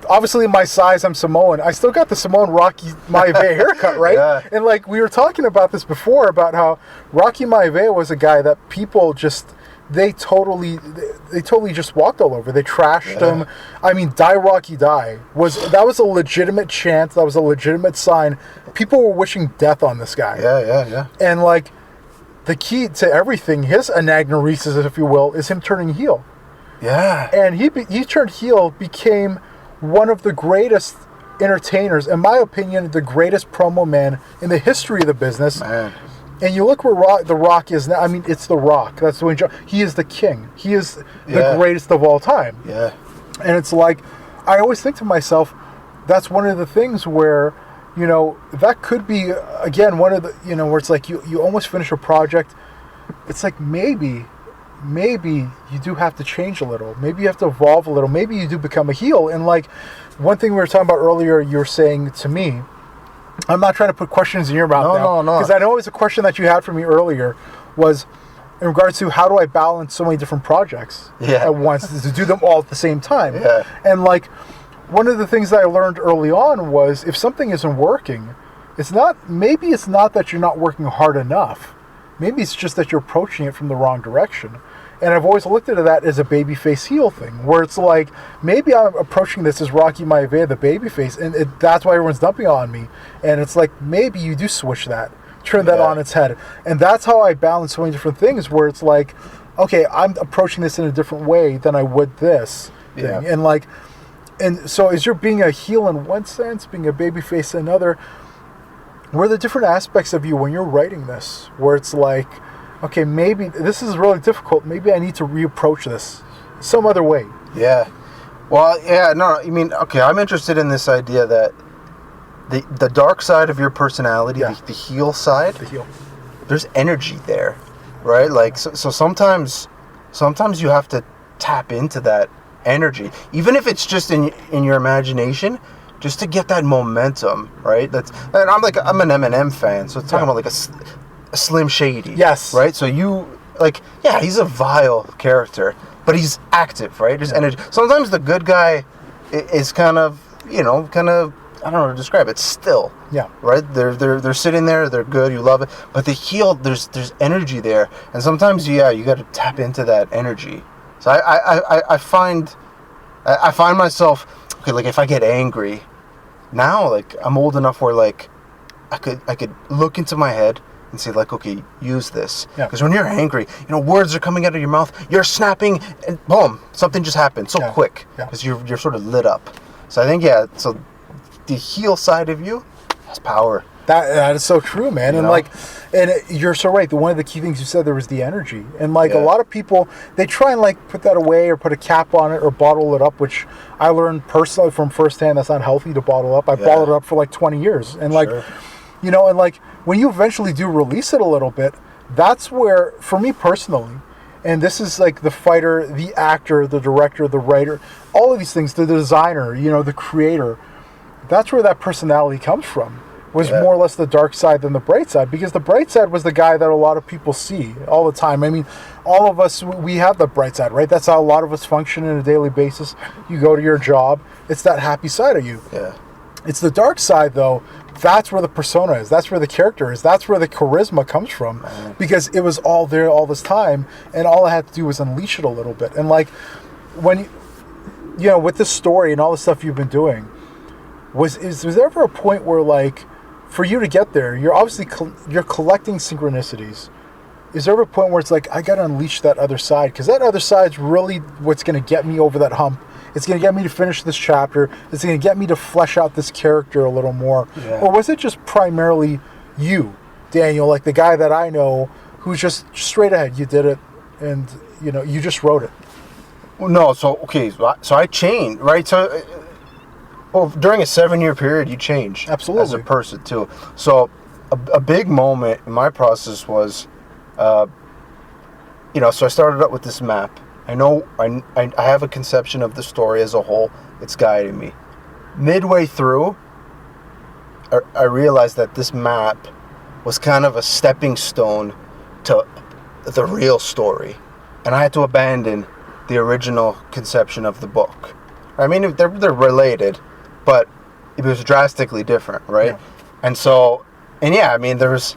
Obviously, my size, I'm Samoan. I still got the Samoan Rocky Maivia haircut, right? Yeah. And like, we were talking about this before, about how Rocky Maivia was a guy that people just... They totally just walked all over. They trashed him. I mean, Die Rocky Die was a legitimate chant. That was a legitimate sign. People were wishing death on this guy. Yeah. And like, the key to everything, his anagnorisis, if you will, is him turning heel. Yeah. And he turned heel, became one of the greatest entertainers, in my opinion, the greatest promo man in the history of the business. Man. And you look where The Rock is now. I mean, it's The Rock. That's the way he is the king. He is the greatest of all time. Yeah. And it's like, I always think to myself, that's one of the things where, you know, that could be, again, one of the, you know, where it's like you almost finish a project. It's like maybe you do have to change a little. Maybe you have to evolve a little. Maybe you do become a heel. And like, one thing we were talking about earlier, you were saying to me, I'm not trying to put questions in your mouth now. No. Because I know it was a question that you had for me earlier, was in regards to how do I balance so many different projects at once, to do them all at the same time. Yeah. And like, one of the things that I learned early on was, if something isn't working, maybe it's not that you're not working hard enough. Maybe it's just that you're approaching it from the wrong direction. And I've always looked at that as a babyface heel thing, where it's like, maybe I'm approaching this as Rocky Maivia, the babyface, and that's why everyone's dumping on me. And it's like, maybe you do switch that, turn that on its head. And that's how I balance so many different things, where it's like, okay, I'm approaching this in a different way than I would this thing. And like, and so as you're being a heel in one sense, being a babyface in another, were the different aspects of you when you're writing this, where it's like, okay, maybe this is really difficult. Maybe I need to reapproach this some other way. Yeah. Well, yeah, no, I mean, okay, I'm interested in this idea that the dark side of your personality, the heel side, there's energy there, right? Like, so sometimes you have to tap into that energy, even if it's just in your imagination, just to get that momentum, right? And I'm an Eminem fan, so it's talking about like a Slim Shady. Yes. Right? So you, like, yeah, he's a vile character, but he's active, right? There's energy. Sometimes the good guy is kind of, I don't know how to describe it, still. Yeah. Right? They're sitting there, they're good, you love it. But the heel, there's energy there. And sometimes, you got to tap into that energy. So I find myself, okay, like, if I get angry, now, like, I'm old enough where, like, I could look into my head and say, like, okay, use this. Because when you're angry, words are coming out of your mouth, you're snapping, and boom, something just happened so quick. Because you're sort of lit up. So I think, so the heel side of you has power. That is so true, man. And you're so right. One of the key things you said there was the energy. And like, a lot of people, they try and like put that away or put a cap on it or bottle it up, which I learned personally from firsthand that's not healthy to bottle up. I bottled it up for like 20 years. And like, and like, when you eventually do release it a little bit, that's where, for me personally, and this is like the fighter, the actor, the director, the writer, all of these things, the designer, the creator, that's where that personality comes from. was Yeah. more or less the dark side than the bright side, because the bright side was the guy that a lot of people see all the time. I mean, all of us, we have the bright side, right? That's how a lot of us function on a daily basis. You go to your job, it's that happy side of you. Yeah. It's the dark side, though. That's where the persona is. That's where the character is. That's where the charisma comes from, because it was all there all this time, and all I had to do was unleash it a little bit. And like, when you know, with this story and all the stuff you've been doing, was there ever a point where, like, for you to get there, you're obviously you're collecting synchronicities. Is there ever a point where it's like, I got to unleash that other side? Because that other side's really what's going to get me over that hump. It's going to get me to finish this chapter. It's going to get me to flesh out this character a little more. Yeah. Or was it just primarily you, Daniel, like the guy that I know, who's just straight ahead, you did it, and, you know, you just wrote it? Well, no, so I changed, right? So, well, during a 7-year period, you change. Absolutely. As a person, too. So, a big moment in my process was, you know, so I started out with this map. I know I have a conception of the story as a whole. It's guiding me. Midway through, I realized that this map was kind of a stepping stone to the real story. And I had to abandon the original conception of the book. I mean, they're related, but it was drastically different, right? Yeah. And so, and yeah, I mean, there's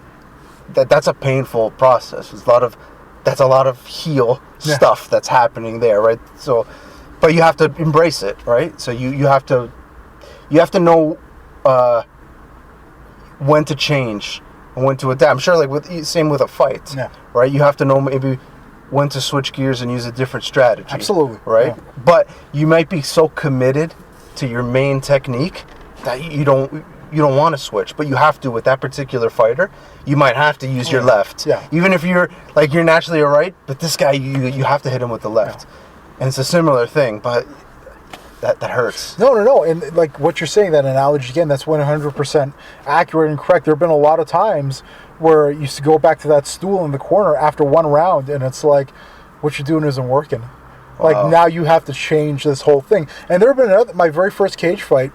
that's a painful process. That's a lot of stuff that's happening there, right? So, but you have to embrace it, right? So you have to know when to change and when to adapt. I'm sure, like same with a fight, right? You have to know maybe when to switch gears and use a different strategy. Absolutely. Right? Yeah. But you might be so committed to your main technique that you don't want to switch, but you have to with that particular fighter. You might have to use your left. Yeah. Even if you're naturally a right, but this guy you have to hit him with the left. Yeah. And it's a similar thing, but that hurts. No. And like what you're saying, that analogy again, that's 100% accurate and correct. There have been a lot of times where you used to go back to that stool in the corner after one round, and it's like, what you're doing isn't working. Like, now you have to change this whole thing. And there have been my very first cage fight,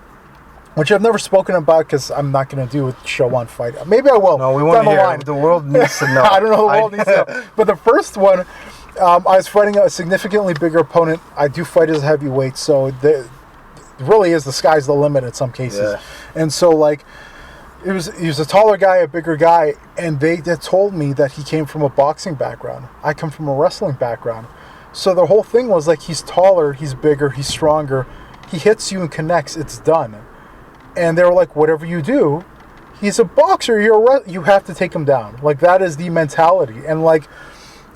which I've never spoken about because I'm not going to do a show on fight. Maybe I will. No, we want to hear. The world needs to know. I don't know. The world needs to know. But the first one, I was fighting a significantly bigger opponent. I do fight as a heavyweight, so it really is the sky's the limit in some cases. Yeah. And so, like, he was a taller guy, a bigger guy, and they told me that he came from a boxing background. I come from a wrestling background. So the whole thing was like, he's taller, he's bigger, he's stronger. He hits you and connects, it's done. And they were like, whatever you do, he's a boxer, you have to take him down. Like, that is the mentality. And like,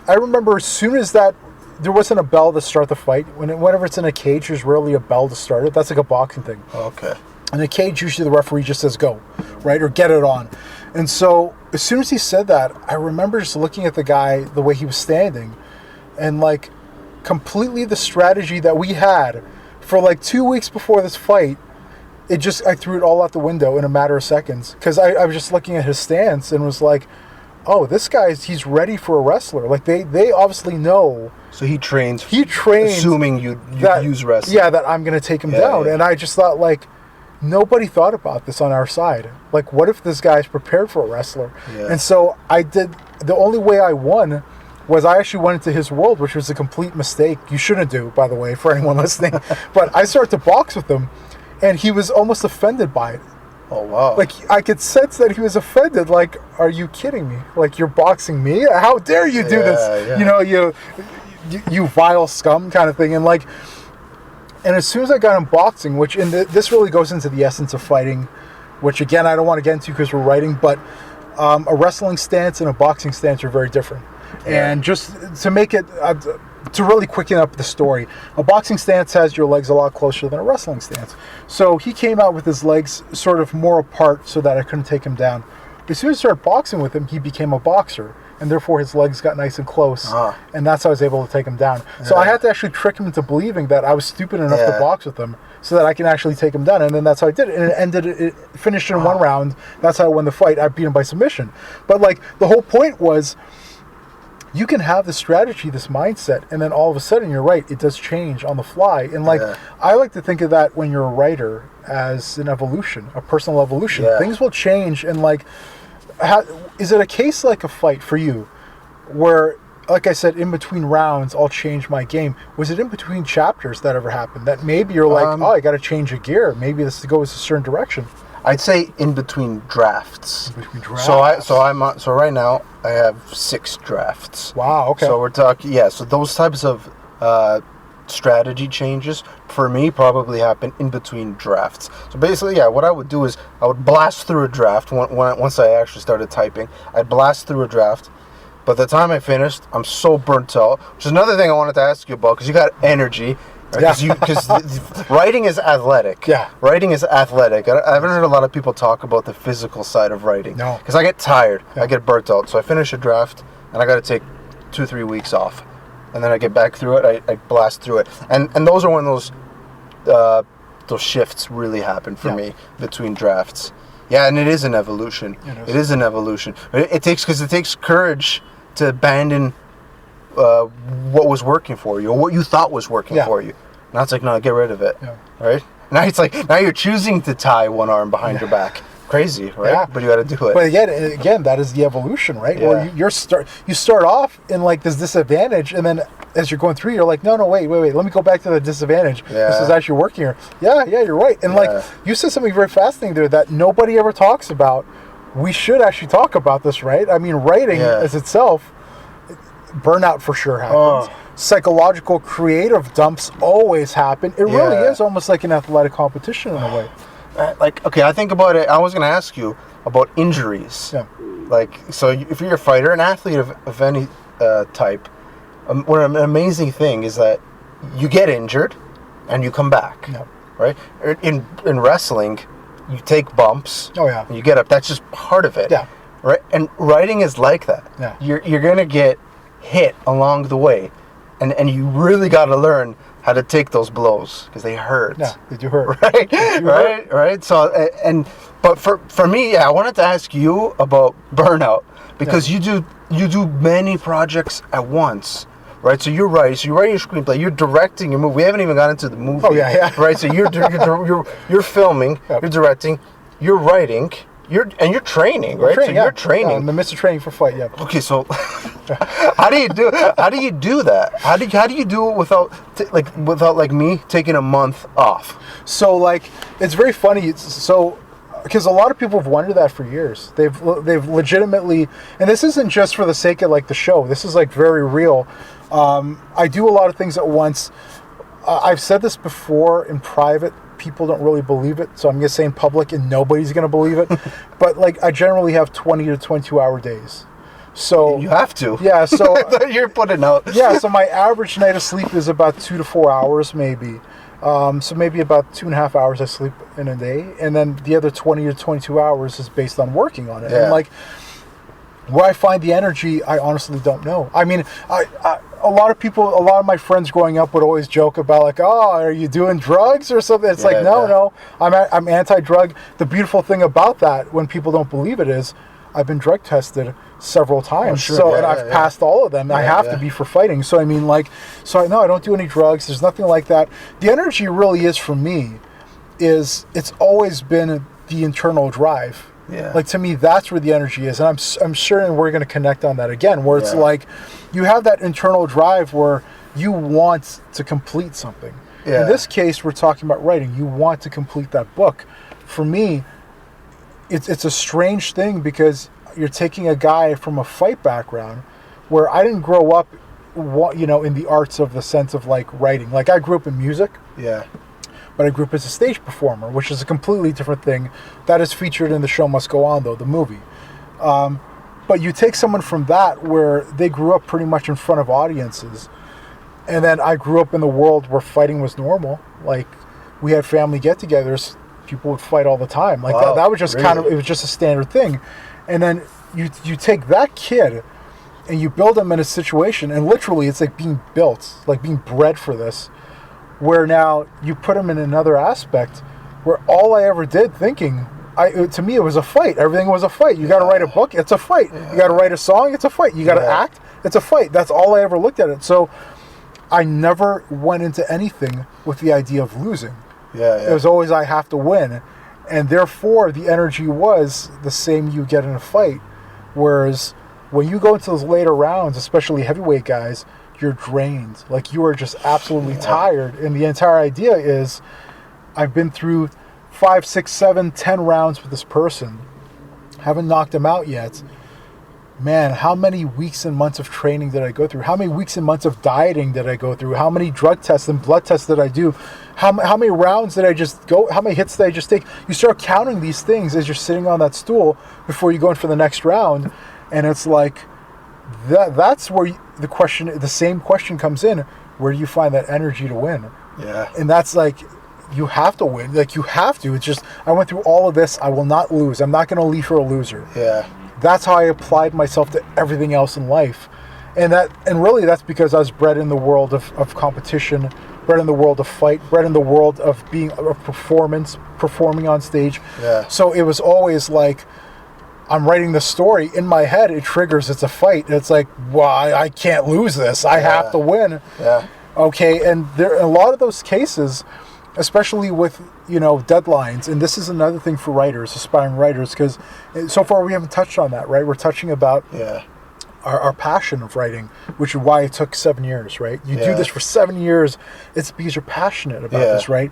I remember as soon as that, there wasn't a bell to start the fight. Whenever it's in a cage, there's rarely a bell to start it. That's like a boxing thing. Okay. In a cage, usually the referee just says go, right? Or get it on. And so as soon as he said that, I remember just looking at the guy, the way he was standing, and like completely the strategy that we had for like 2 weeks before this fight, I threw it all out the window in a matter of seconds. Because I was just looking at his stance and was like, oh, this he's ready for a wrestler. Like, they obviously know. So he trains. Assuming you use wrestling. Yeah, that I'm going to take him down. Yeah. And I just thought, like, nobody thought about this on our side. Like, what if this guy's prepared for a wrestler? Yeah. And so the only way I won was I actually went into his world, which was a complete mistake. You shouldn't do, by the way, for anyone listening. But I started to box with him, and he was almost offended by it. Oh, wow. Like, I could sense that he was offended. Like, are you kidding me? Like, you're boxing me? How dare you do this? Yeah. You know, you vile scum kind of thing. And like, and as soon as I got in boxing, which this really goes into the essence of fighting, which again, I don't want to get into because we're writing, but a wrestling stance and a boxing stance are very different. Yeah. And just to make it, to really quicken up the story, a boxing stance has your legs a lot closer than a wrestling stance. So he came out with his legs sort of more apart so that I couldn't take him down. As soon as I started boxing with him, he became a boxer, and therefore his legs got nice and close, and that's how I was able to take him down. Yeah. So I had to actually trick him into believing that I was stupid enough to box with him so that I can actually take him down, and then that's how I did it. And it finished in one round. That's how I won the fight. I beat him by submission. But like, the whole point was, you can have this strategy, this mindset, and then all of a sudden, you're right, it does change on the fly. And like, I like to think of that when you're a writer as an evolution, a personal evolution. Things will change, and like, is it a case like a fight for you, where, like I said, in between rounds, I'll change my game? Was it in between chapters that ever happened? That maybe you're like, I got to change a gear. Maybe this goes a certain direction. I'd say in between drafts. In between drafts. So right now I have 6 drafts. Wow. Okay. So we're talking, so those types of strategy changes for me probably happen in between drafts. So basically, what I would do is I would blast through a draft once I actually started typing. I'd blast through a draft. By the time I finished, I'm so burnt out. Which is another thing I wanted to ask you about, because you got energy. Because writing is athletic. Yeah. Writing is athletic. I haven't heard a lot of people talk about the physical side of writing. No. Because I get tired. Yeah. I get burnt out. So I finish a draft, and I got to take 2-3 weeks off. And then I get back through it. I blast through it. And those are when those shifts really happen for me between drafts. Yeah, and it is an evolution. It is an evolution. It takes courage to abandon what was working for you, or what you thought was working for you. Now it's like, no, get rid of it. Yeah. Right? Now it's like, now you're choosing to tie one arm behind your back. Crazy, right? Yeah. But you got to do it. But again, that is the evolution, right? Yeah. Where you start off in like this disadvantage, and then as you're going through, you're like, no, wait, let me go back to the disadvantage. Yeah. This is actually working here. Yeah, you're right. And like, you said something very fascinating there that nobody ever talks about. We should actually talk about this, right? I mean, writing as itself, burnout for sure happens. Psychological creative dumps always happen. It really is almost like an athletic competition in a way. I think about it. I was going to ask you about injuries. Yeah. Like, so if you're a fighter, an athlete of any type, what an amazing thing is that you get injured and you come back. Yeah. Right? In wrestling, you take bumps. Oh yeah. And you get up. That's just part of it. Yeah. Right? And writing is like that. Yeah. You're going to get hit along the way, and you really got to learn how to take those blows, because they hurt. Yeah, they do hurt. Right. So but for me, I wanted to ask you about Burnout, because you do many projects at once, right? So you're writing your screenplay, you're directing your movie. We haven't even got into the movie. Oh yeah. Right. So you're filming, you're directing, you're writing. You're training, right? So you're training. I'm the Mr. Training for Fight. Yeah. Okay, so how do you do that? How do you do it without me taking a month off? So like, it's very funny. Because a lot of people have wondered that for years. They've legitimately, and this isn't just for the sake of like the show. This is like very real. I do a lot of things at once. I've said this before in private. People don't really believe it, so I'm going to say in public, and nobody's going to believe it. But like, I generally have 20 to 22-hour days. So you have to. Yeah. So you're putting out. Yeah. So my average night of sleep is about 2 to 4 hours, maybe. So maybe about 2.5 hours I sleep in a day, and then the other 20 to 22 hours is based on working on it. Yeah. And like, where I find the energy, I honestly don't know. I mean, a lot of my friends growing up would always joke about like, oh, are you doing drugs or something? It's no, I'm anti-drug. The beautiful thing about that, when people don't believe it, is I've been drug tested several times. Oh, sure. And I've passed all of them. I have to be for fighting. So I mean, like, I don't do any drugs. There's nothing like that. The energy really is for me, it's always been the internal drive. Yeah. Like, to me, that's where the energy is. And I'm sure we're going to connect on that again, where it's like, you have that internal drive where you want to complete something. Yeah. In this case, we're talking about writing. You want to complete that book. For me, it's a strange thing, because you're taking a guy from a fight background where I didn't grow up, in the arts of the sense of like writing. Like, I grew up in music. Yeah. But I grew up as a stage performer, which is a completely different thing. That is featured in The Show Must Go On, though, the movie. But you take someone from that, where they grew up pretty much in front of audiences, and then I grew up in the world where fighting was normal. Like, we had family get-togethers, people would fight all the time. Like, that was just really? It was just a standard thing. And then you take that kid, and you build him in a situation, and literally it's like being built, like being bred for this, where now you put him in another aspect where all I ever did thinking, to me, it was a fight. Everything was a fight. You got to write a book, it's a fight. You got to write a song, it's a fight. You got to act, It's a fight. That's all I ever looked at it. So I never went into anything with the idea of losing. Yeah. It was always I have to win. And therefore, the energy was the same you get in a fight. Whereas when you go into those later rounds, especially heavyweight guys, you're drained. Like, you are just absolutely tired. And the entire idea is, I've been through 5, 6, 7, 10 rounds with this person. Haven't knocked him out yet. Man, how many weeks and months of training did I go through? How many weeks and months of dieting did I go through? How many drug tests and blood tests did I do? How many rounds did I just go? How many hits did I just take? You start counting these things as you're sitting on that stool before you go in for the next round. And it's like, that's where the same question comes in. Where do you find that energy to win? Yeah. And that's like, you have to win. Like, you have to. It's just, I went through all of this. I will not lose. I'm not going to leave for a loser. Yeah. That's how I applied myself to everything else in life. And really that's because I was bred in the world of competition, bred in the world of fight, bred in the world of performing on stage. Yeah. So it was always like, I'm writing the story in my head, it triggers, it's a fight. It's like, well, I can't lose this. I have to win. Yeah. Okay, and there a lot of those cases, especially with, deadlines, and this is another thing for writers, aspiring writers, because so far we haven't touched on that, right? We're touching about our passion of writing, which is why it took 7 years, right? You do this for 7 years, it's because you're passionate about this, right?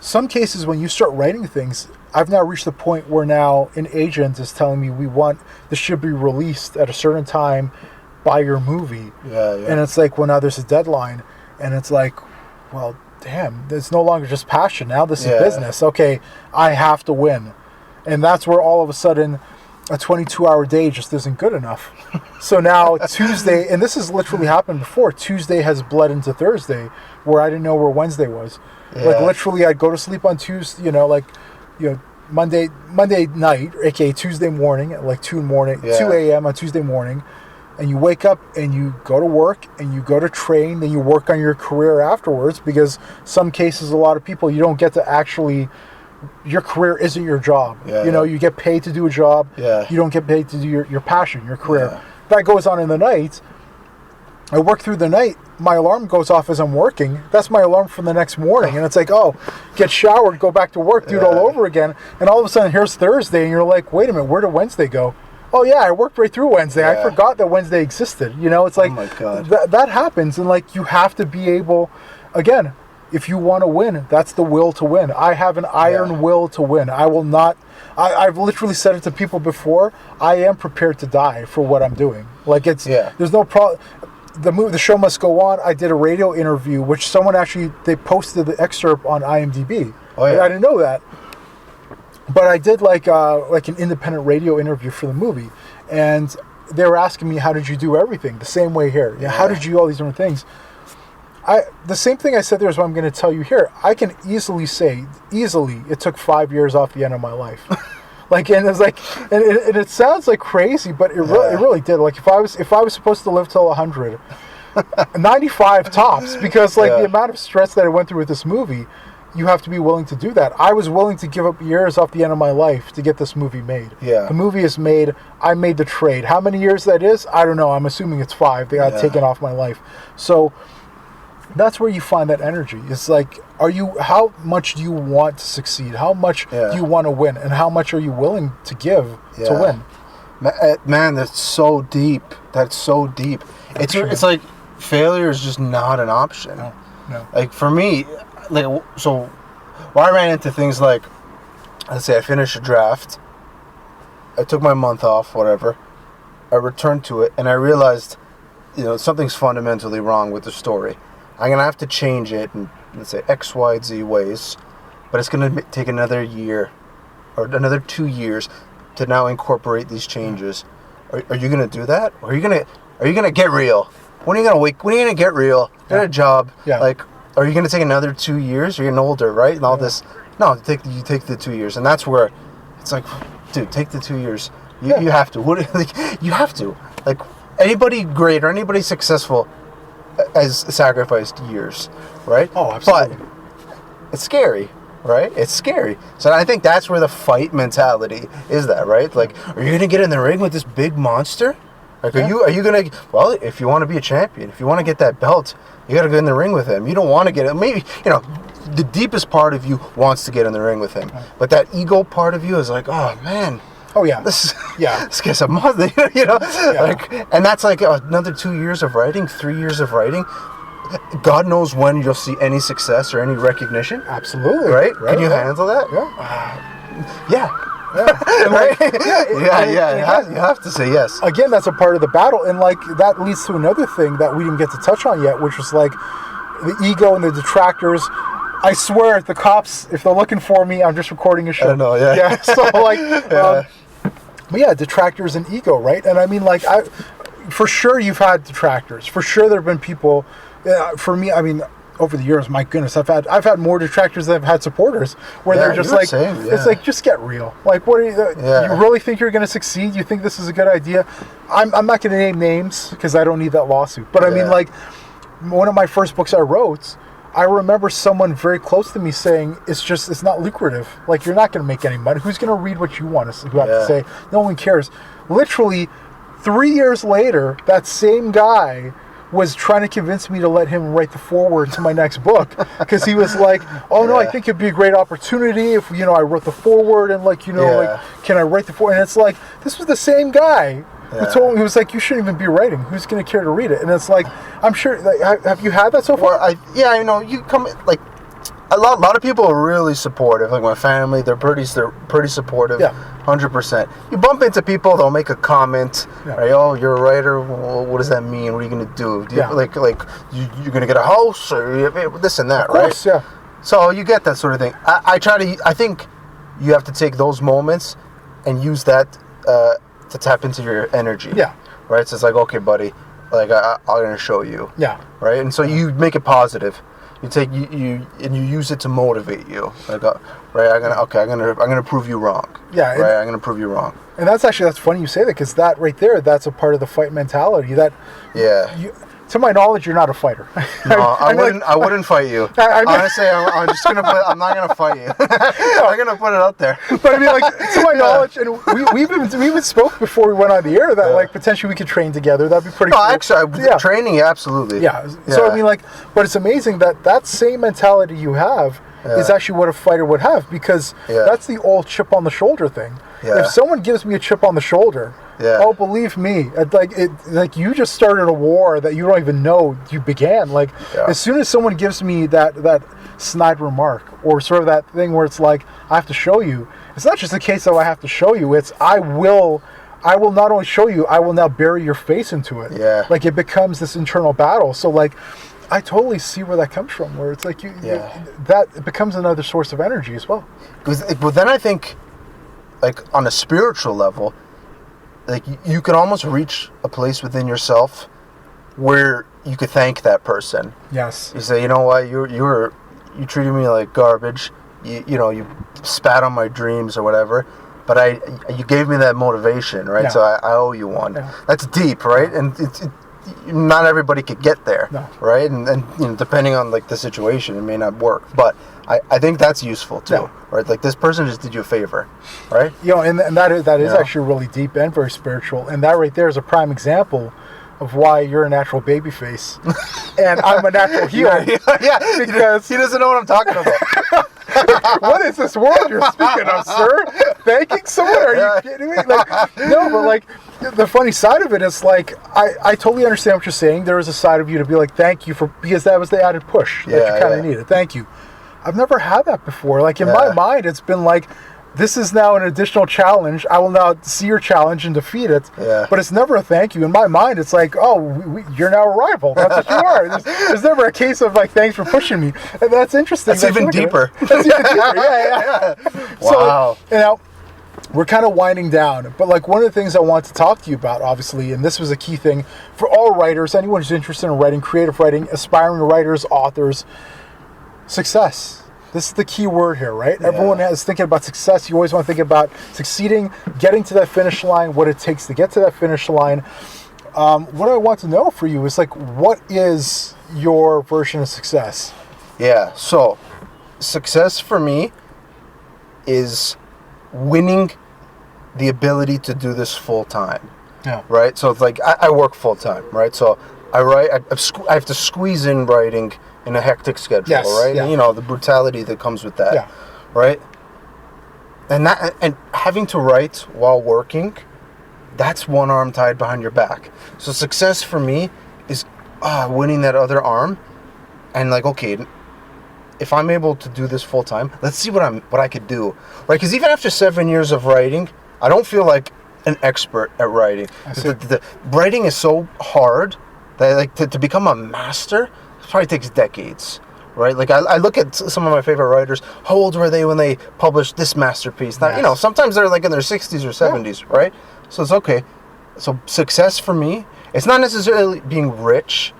Some cases when you start writing things, I've now reached the point where now an agent is telling me this should be released at a certain time by your movie. And it's like, well, now there's a deadline, and it's like, well, damn, it's no longer just passion. Now this is business. Okay, I have to win. And that's where all of a sudden a 22-hour day just isn't good enough. So now Tuesday, and this has literally happened before, Tuesday has bled into Thursday, where I didn't know where Wednesday was. Like, literally, I'd go to sleep on Tuesday, Monday night, aka Tuesday morning at like 2 a.m. on Tuesday morning, and you wake up and you go to work and you go to train, then you work on your career afterwards, because some cases, a lot of people, you don't get to actually, your career isn't your job. You get paid to do a job. You don't get paid to do your passion, your career. That goes on in the night. I work through the night. My alarm goes off as I'm working. That's my alarm for the next morning. And it's like, oh, get showered, go back to work, do it all over again. And all of a sudden, here's Thursday, and you're like, wait a minute, where did Wednesday go? Oh, yeah, I worked right through Wednesday. I forgot that Wednesday existed. It's like, oh my God. That happens. And, like, you have to be able, again, if you want to win, that's the will to win. I have an iron will to win. I will not, I've literally said it to people before, I am prepared to die for what I'm doing. Like, there's no problem. The show must go on. I did a radio interview, which someone actually, they posted the excerpt on IMDb. Oh, yeah. I didn't know that. But I did like an independent radio interview for the movie, and they were asking me, how did you do everything? The same way here. How did you do all these different things? The same thing I said there is what I'm going to tell you here. I can easily say, it took 5 years off the end of my life. Like, and it's like, and it sounds like crazy, but it really did. Like, if I was supposed to live till 100, 95 tops, because like the amount of stress that I went through with this movie, you have to be willing to do that. I was willing to give up years off the end of my life to get this movie made. The movie is made. I made the trade. How many years that is, I don't know. I'm assuming it's 5. They got taken off my life. So that's where you find that energy. It's like, how much do you want to succeed? How much do you want to win? And how much are you willing to give to win? Man, that's so deep. That's so deep. It's like failure is just not an option. No. Like, for me, like, so I ran into things like, let's say I finished a draft, I took my month off, whatever, I returned to it, and I realized, something's fundamentally wrong with the story. I'm going to have to change it in, let's say, X, Y, Z ways, but it's going to take another year or another 2 years to now incorporate these changes. Are you going to do that? Or are you going to get real? When are you going to get real? Get a job. Like, are you going to take another 2 years? You're getting older, right? And all this. No, you take the 2 years. And that's where it's like, dude, take the 2 years. You have to. You have to. Like, anybody great or anybody successful has sacrificed years, right? Oh, absolutely. But it's scary, right? It's scary. So I think that's where the fight mentality is, that, right? Like, are you going to get in the ring with this big monster? Like, are you gonna? Well, if you want to be a champion, if you want to get that belt, you got to go in the ring with him. You don't want to get it. Maybe the deepest part of you wants to get in the ring with him, but that ego part of you is like, oh man. Oh yeah, This yeah. this guy's a mother, Like, and that's like another 2 years of writing, 3 years of writing. God knows when you'll see any success or any recognition. Absolutely. Right? Can you handle that? Yeah. Right? And You have to say yes. again, that's a part of the battle, and like that leads to another thing that we didn't get to touch on yet, which was like the ego and the detractors. I swear, the cops, if they're looking for me, I'm just recording a show. I know, yeah. Yeah. So like, but yeah, detractors and ego, right? And I mean, like, for sure you've had detractors. For sure there have been people. For me, I mean, over the years, my goodness, I've had more detractors than I've had supporters. Where they're just like, it's like, just get real. Like, what are you? You really think you're going to succeed? You think this is a good idea? I'm not going to name names because I don't need that lawsuit. But I mean, like, one of my first books I wrote, I remember someone very close to me saying, it's not lucrative. Like, you're not going to make any money. Who's going to read what you have to say? No one cares. Literally, 3 years later, that same guy was trying to convince me to let him write the foreword to my next book, because he was like, oh no, I think it'd be a great opportunity if I wrote the foreword, and like can I write the foreword? And it's like, this was the same guy who told me, he was like, you shouldn't even be writing, who's going to care to read it? And it's like, I'm sure, like, have you had that so far? You come, like, a lot of people are really supportive. Like my family, they're pretty supportive. 100%. You bump into people, they'll make a comment. Right? Oh, you're a writer. Well, what does that mean? What are you gonna do? You're gonna get a house or this and that, of course, right? Yeah. So you get that sort of thing. I think you have to take those moments and use that to tap into your energy. Yeah. Right. So it's like, okay, buddy, like I'm gonna show you. Yeah. Right. And so you make it positive. You take you and you use it to motivate you. Like, right? I'm gonna prove you wrong. Yeah. Right. I'm gonna prove you wrong. And that's funny you say that, because that right there, that's a part of the fight mentality. That to my knowledge, you're not a fighter. No, I wouldn't fight you. Honestly, I'm just gonna I'm not gonna fight you. I'm gonna put it out there. But I mean, like, to my knowledge, and we even spoke before we went on the air that like potentially we could train together. That'd be pretty cool. Actually, training, absolutely. Yeah. So I mean, like, but it's amazing that same mentality you have is actually what a fighter would have, because that's the old chip on the shoulder thing. Yeah. If someone gives me a chip on the shoulder, oh, believe me, like you just started a war that you don't even know you began. Like, as soon as someone gives me that snide remark, or sort of that thing where it's like, I have to show you, it's not just a case of I have to show you, it's I will not only show you, I will now bury your face into it. Yeah. Like, it becomes this internal battle. So like, I totally see where that comes from, where it's like that it becomes another source of energy as well. But then I think, like, on a spiritual level, like, you can almost reach a place within yourself where you could thank that person. Yes. You say, you know what, you treated me like garbage. You spat on my dreams or whatever, but you gave me that motivation, right? Yeah. So I owe you one. Yeah. That's deep, right? And not everybody could get there, right? And depending on like the situation, it may not work. But I think that's useful too, right? Like, this person just did you a favor, right? And that is actually really deep and very spiritual. And that right there is a prime example of why you're a natural baby face and I'm a natural heel. Because he doesn't know what I'm talking about. What is this world you're speaking of, sir? Thanking someone? Are you kidding me? Like, no, but like, the funny side of it is, like, I totally understand what you're saying. There is a side of you to be like, thank you because that was the added push that you kind of needed. Thank you. I've never had that before. Like, in my mind, it's been like, this is now an additional challenge. I will now see your challenge and defeat it. Yeah. But it's never a thank you. In my mind, it's like, oh, you're now a rival. That's what you are. There's never a case of like, thanks for pushing me. And that's interesting. That's even deeper. That's even deeper. Yeah. Wow. So, now, we're kind of winding down. But like, one of the things I want to talk to you about, obviously, and this was a key thing for all writers, anyone who's interested in writing, creative writing, aspiring writers, authors, success. This is the key word here, right? Yeah. Everyone is thinking about success. You always want to think about succeeding, getting to that finish line, what it takes to get to that finish line. What I want to know for you is, like, what is your version of success? Yeah, so success for me is winning the ability to do this full time. Yeah. Right. So it's like I work full time. Right. So I write. I have to squeeze in writing in a hectic schedule. Yes, Right. yeah. And, the brutality that comes with that. Yeah. Right. And having to write while working, that's one arm tied behind your back. So success for me is winning that other arm, and like, okay, if I'm able to do this full time, let's see what I could do, right? Because even after 7 years of writing, I don't feel like an expert at writing. The writing is so hard that like to become a master, it probably takes decades. Right, like I look at some of my favorite writers. How old were they when they published this masterpiece? Now, Yes. sometimes they're like in their 60s or 70s, right? So it's okay. So success for me, it's not necessarily being rich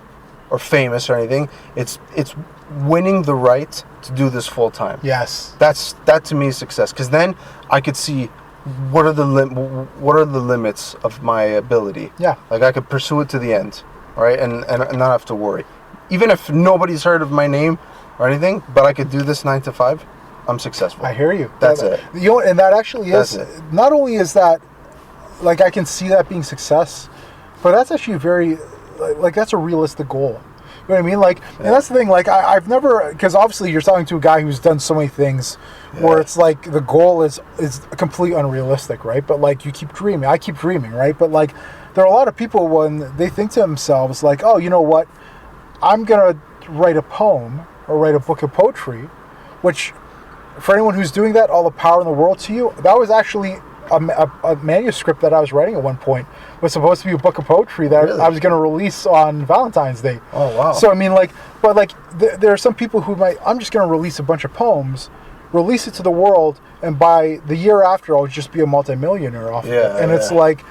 or famous or anything. It's winning the right to do this full time. Yes. That to me is success, because then I could see what are the limits of my ability. Yeah. Like I could pursue it to the end, right, and not have to worry. Even if nobody's heard of my name or anything, but I could do this 9 to 5, I'm successful. I hear you. That's it. And that actually That's is, it. not only is that, like, I can see that being success, but that's actually very, like, that's a realistic goal. You know what I mean? Like, and that's the thing, like, I've never, because obviously you're talking to a guy who's done so many things where it's like the goal is completely unrealistic, right? But like, you keep dreaming. I keep dreaming, right? But like, there are a lot of people when they think to themselves, like, oh, you know what? I'm going to write a poem or write a book of poetry, which, for anyone who's doing that, all the power in the world to you. That was actually a manuscript that I was writing at one point. It was supposed to be a book of poetry that Really? I was going to release on Valentine's Day. Oh, wow. So, I mean, like, but like, there are some people who I'm just going to release a bunch of poems, release it to the world, and by the year after, I'll just be a multimillionaire off of it. And it's like,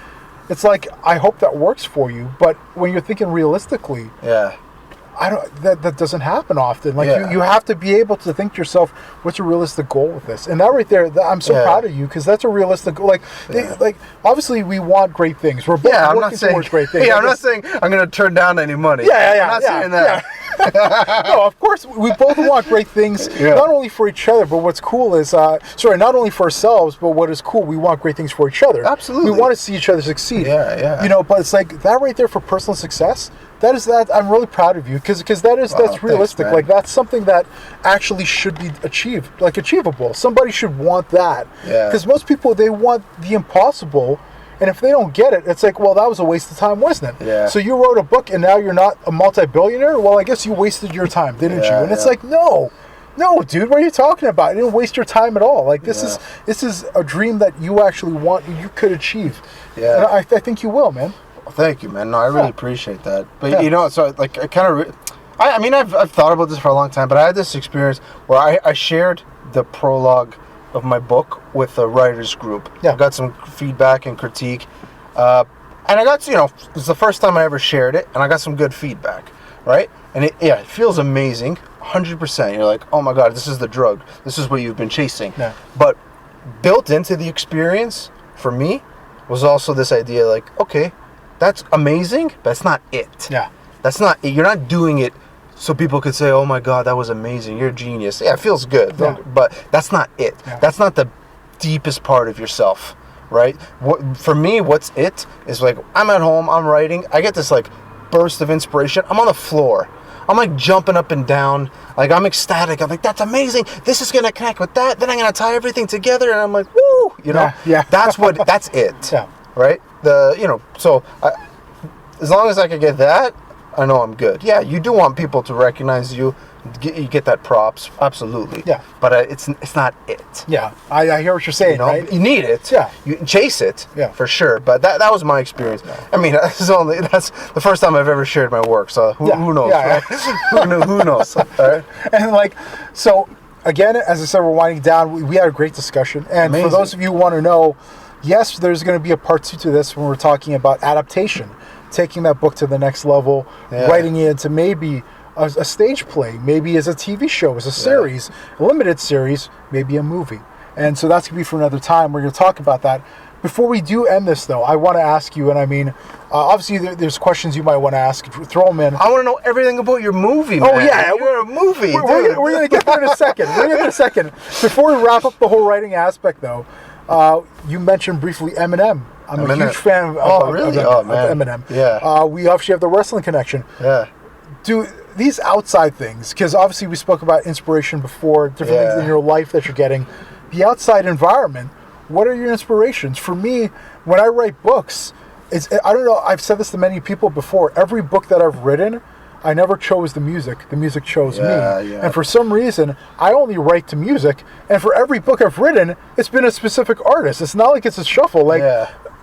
I hope that works for you, but when you're thinking realistically, Yeah. that doesn't happen often. Like Yeah. you have to be able to think to yourself, what's a realistic goal with this? And that right there, I'm so proud of you, because that's a realistic goal. Like obviously we want great things. We're both I'm working not saying towards great things. Yeah, I'm not saying I'm going to turn down any money. Yeah, I'm not saying that. No, of course we both want great things, not only for each other, but what's cool is not only for ourselves, but what is cool, we want great things for each other. Absolutely. We want to see each other succeed. Yeah. But it's like that right there for personal success. That I'm really proud of you, because that's realistic. Thanks, like that's something that actually should be achievable. Somebody should want that. Yeah. Because most people, they want the impossible. And if they don't get it, it's like, well, that was a waste of time, wasn't it? Yeah. So you wrote a book and now you're not a multi-billionaire? Well, I guess you wasted your time, didn't you? And it's like, no, dude, what are you talking about? You didn't waste your time at all. Like, this is a dream that you actually want and you could achieve. Yeah. And I think you will, man. Thank you, man. No, I really appreciate that. But so like I kind of, I mean, I've thought about this for a long time, but I had this experience where I shared the prologue of my book with a writers group. Yeah. I got some feedback and critique, and I got it was the first time I ever shared it, and I got some good feedback, right? And it feels amazing, 100%. You're like, oh my god, this is the drug. This is what you've been chasing. Yeah. But built into the experience for me was also this idea, like, okay, that's amazing, but that's not it. Yeah. That's not it. You're not doing it so people could say, oh my god, that was amazing, you're a genius. Yeah, it feels good. Yeah. But that's not it. Yeah. That's not the deepest part of yourself, right? For me, what's it is like, I'm at home, I'm writing, I get this like burst of inspiration, I'm on the floor. I'm like jumping up and down, like I'm ecstatic. I'm like, that's amazing. This is gonna connect with that. Then I'm gonna tie everything together, and I'm like, woo, Yeah. That's it. Yeah. Right? As long as I can get that, I know I'm good. Yeah, you do want people to recognize you. You get that props, absolutely. Yeah. But it's not it. Yeah. I hear what you're saying, right? You need it. Yeah. You chase it. Yeah. For sure. But that was my experience. I mean, that's the first time I've ever shared my work. So who knows? Yeah. Right? who knows? All right. And like, so again, as I said, we're winding down. We had a great discussion. And Amazing. for those of you who want to know, yes, there's going to be a part 2 to this when we're talking about adaptation, taking that book to the next level, writing it into maybe a stage play, maybe as a TV show, as a series, a limited series, maybe a movie. And so that's going to be for another time. We're going to talk about that. Before we do end this, though, I want to ask you, and I mean, obviously there's questions you might want to ask. Throw them in. I want to know everything about your movie, man. Oh, yeah. You're a movie, We're going to get there in a second. Before we wrap up the whole writing aspect, though, You mentioned briefly Eminem. I'm a Eminem. huge fan of, Oh, really? of, Oh, of man. Eminem. Yeah. We obviously have the wrestling connection. Yeah. Do these outside things, because obviously we spoke about inspiration before, different things in your life that you're getting. The outside environment, what are your inspirations? For me, when I write books, I don't know, I've said this to many people before, every book that I've written, I never chose the music chose me. Yeah. And for some reason, I only write to music, and for every book I've written, it's been a specific artist. It's not like it's a shuffle. Like,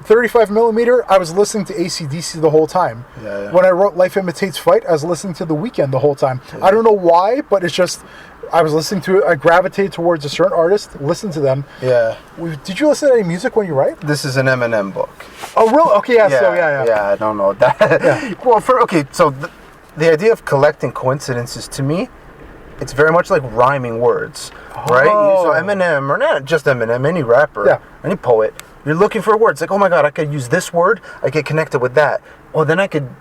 35mm, I was listening to AC/DC the whole time. Yeah. When I wrote Life Imitates Fight, I was listening to The Weeknd the whole time. I don't know why, but it's just, I was listening to it, I gravitated towards a certain artist, listened to them. Yeah. Did you listen to any music when you write? This is an Eminem book. Oh, really? Okay, yeah. Yeah, I don't know that. Well, so the idea of collecting coincidences, to me, it's very much like rhyming words, right? So Eminem, or not just Eminem, any rapper, any poet, you're looking for words. Like, oh my God, I could use this word, I could connect it with that. Well, then I could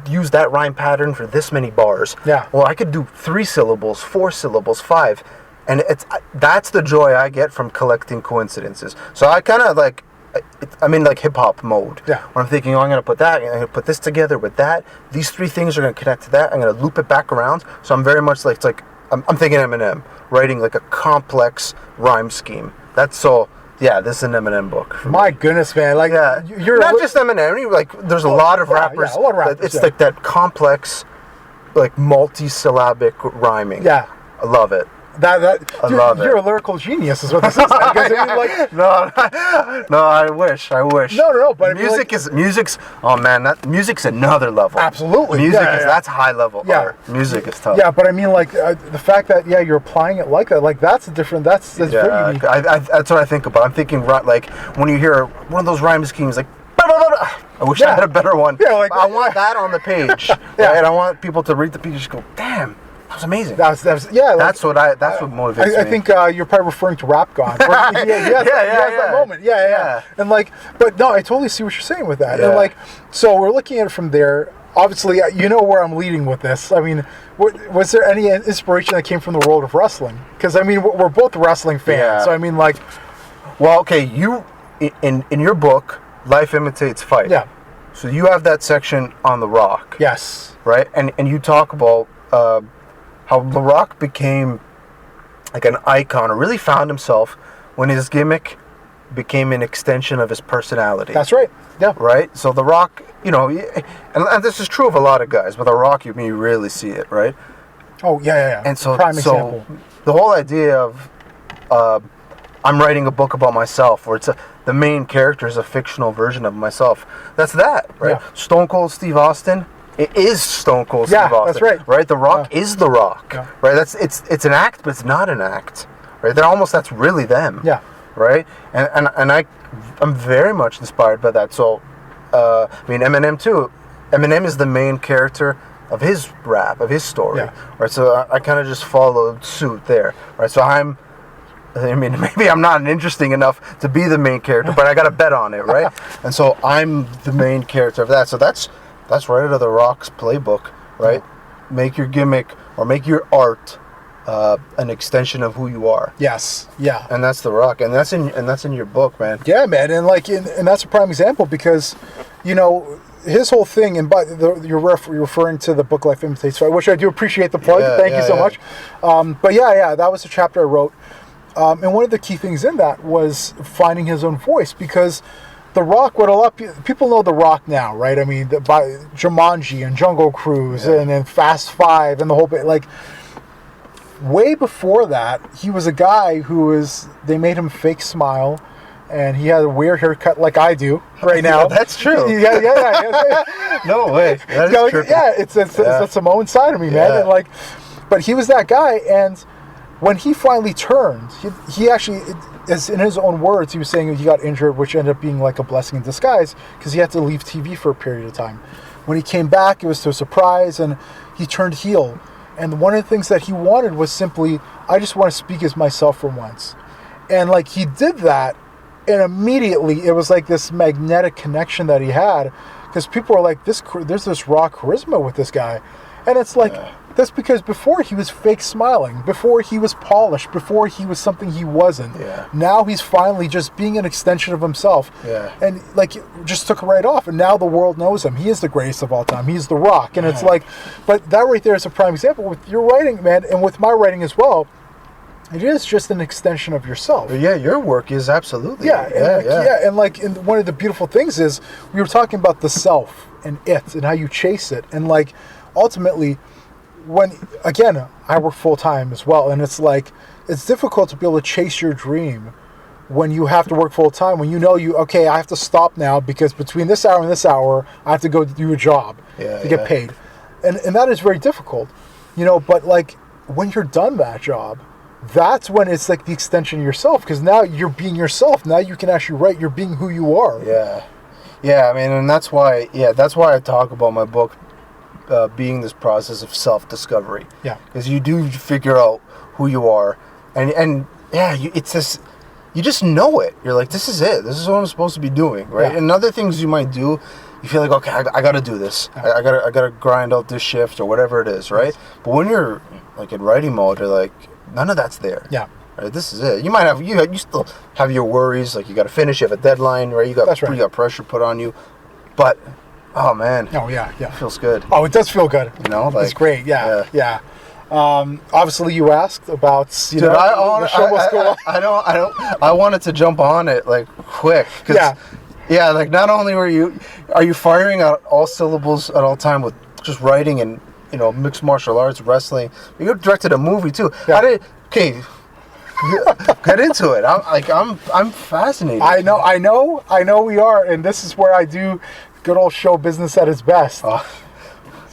use that rhyme pattern for this many bars. Yeah. Well, I could do 3 syllables, 4 syllables, 5. And that's the joy I get from collecting coincidences. So I kind of like, I'm in like hip hop mode. Yeah. Where I'm thinking, I'm gonna put that, I'm gonna put this together with that. These 3 things are gonna connect to that. I'm gonna loop it back around. So I'm very much like, it's like I'm thinking Eminem, writing like a complex rhyme scheme. That's so. Yeah, this is an Eminem book. My goodness, man! Like, you're not just Eminem. Like, there's a lot of rappers. Yeah, a lot of rappers. It's like that complex, like multi-syllabic rhyming. Yeah, I love it. I love it. You're a lyrical genius, is what this is. No, I wish. No, but music's. Oh man, music's another level. Absolutely, music is that's high level. art. Music is tough. Yeah, but I mean, like the fact that you're applying it like that, like that's different. That's very unique. That's what I think about. I'm thinking like when you hear one of those rhyme schemes, like. I wish I had a better one. Yeah, like I want that on the page. Right? I want people to read the page and just go, "Damn, that was amazing." That's what motivates me. I think you're probably referring to Rap God. That moment. Yeah. And like, but no, I totally see what you're saying with that. And like, so we're looking at it from there. Obviously, you know where I'm leading with this. I mean, was there any inspiration that came from the world of wrestling? Because I mean, we're both wrestling fans. Yeah. So I mean, like, well, okay, you in your book, Life Imitates Fight. Yeah. So you have that section on The Rock. Yes. Right? And you talk about how The Rock became like an icon, or really found himself when his gimmick became an extension of his personality. That's right. Yeah. Right? So The Rock, and this is true of a lot of guys, but The Rock, you really see it, right? Oh, yeah. And so, prime example. The whole idea of I'm writing a book about myself, where the main character is a fictional version of myself. That's that, right? Yeah. Stone Cold Steve Austin, it is Stone Cold Steve Austin. That's right. Right? The Rock is The Rock. Yeah. Right? It's an act, but it's not an act. Right? That's really them. Yeah. Right? And I'm very much inspired by that. So, I mean, Eminem too. Eminem is the main character of his rap, of his story. Yeah. Right? So I kind of just followed suit there. Right? So maybe I'm not interesting enough to be the main character, but I got to bet on it, right? And so I'm the main character of that. So that's right out of The Rock's playbook, right? Make your gimmick or make your art an extension of who you are. Yes. Yeah. And that's The Rock, and that's in your book, man. Yeah, man, and and that's a prime example because, his whole thing, and you're referring to the book Life Imitates Fight, which I do appreciate the plug. Thank you so much. But that was a chapter I wrote. And one of the key things in that was finding his own voice, because The Rock, what a lot of people know The Rock now, right? I mean, by Jumanji and Jungle Cruise and then Fast Five and the whole bit. Like, way before that, he was a guy they made him fake smile, and he had a weird haircut like I do right now. That's true. Yeah. No way. That is true. Yeah, it's that Samoan side of me, man. And but he was that guy, and when he finally turned, he actually, as in his own words, he was saying he got injured, which ended up being like a blessing in disguise, because he had to leave TV for a period of time. When he came back, it was to a surprise, and he turned heel. And one of the things that he wanted was simply, I just want to speak as myself for once. And he did that, and immediately it was like this magnetic connection that he had, because people were like, there's this raw charisma with this guy. And it's like, that's because before he was fake smiling, before he was polished, before he was something he wasn't. Yeah. Now he's finally just being an extension of himself. Yeah. And like, just took it right off. And now the world knows him. He is the greatest of all time. He's the Rock. And it's like, but that right there is a prime example with your writing, man, and with my writing as well. It is just an extension of yourself. Yeah, your work is absolutely. And one of the beautiful things is we were talking about the self and it and how you chase it, and like ultimately, when again I work full time as well, and it's like it's difficult to be able to chase your dream when you have to work full time. When you know I have to stop now because between this hour and this hour I have to go do a job to get paid, and that is very difficult, But like when you're done that job, that's when it's like the extension of yourself, because now you're being yourself. Now you can actually write. You're being who you are. Yeah. I mean, and that's why I talk about my book being this process of self-discovery. Yeah. Because you do figure out who you are, and it's this. You just know it. You're like, this is it. This is what I'm supposed to be doing, right? Yeah. And other things you might do, you feel like, okay, I got to do this. Yeah. I gotta grind out this shift or whatever it is, right? Yes. But when you're like in writing mode, you're like, none of that's there. Yeah. Right, this is it. You might have you still have your worries, like you got to finish. You have a deadline, right? You got pressure put on you, but oh man, it feels good. Oh, it does feel good. It's great. Yeah. Obviously, you asked about Dude, I wanted to jump on it like quick. Like not only are you firing out all syllables at all time with just writing and mixed martial arts, wrestling. You directed a movie too. Yeah. Get into it. I'm fascinated. I know we are, and this is where I do good old show business at its best.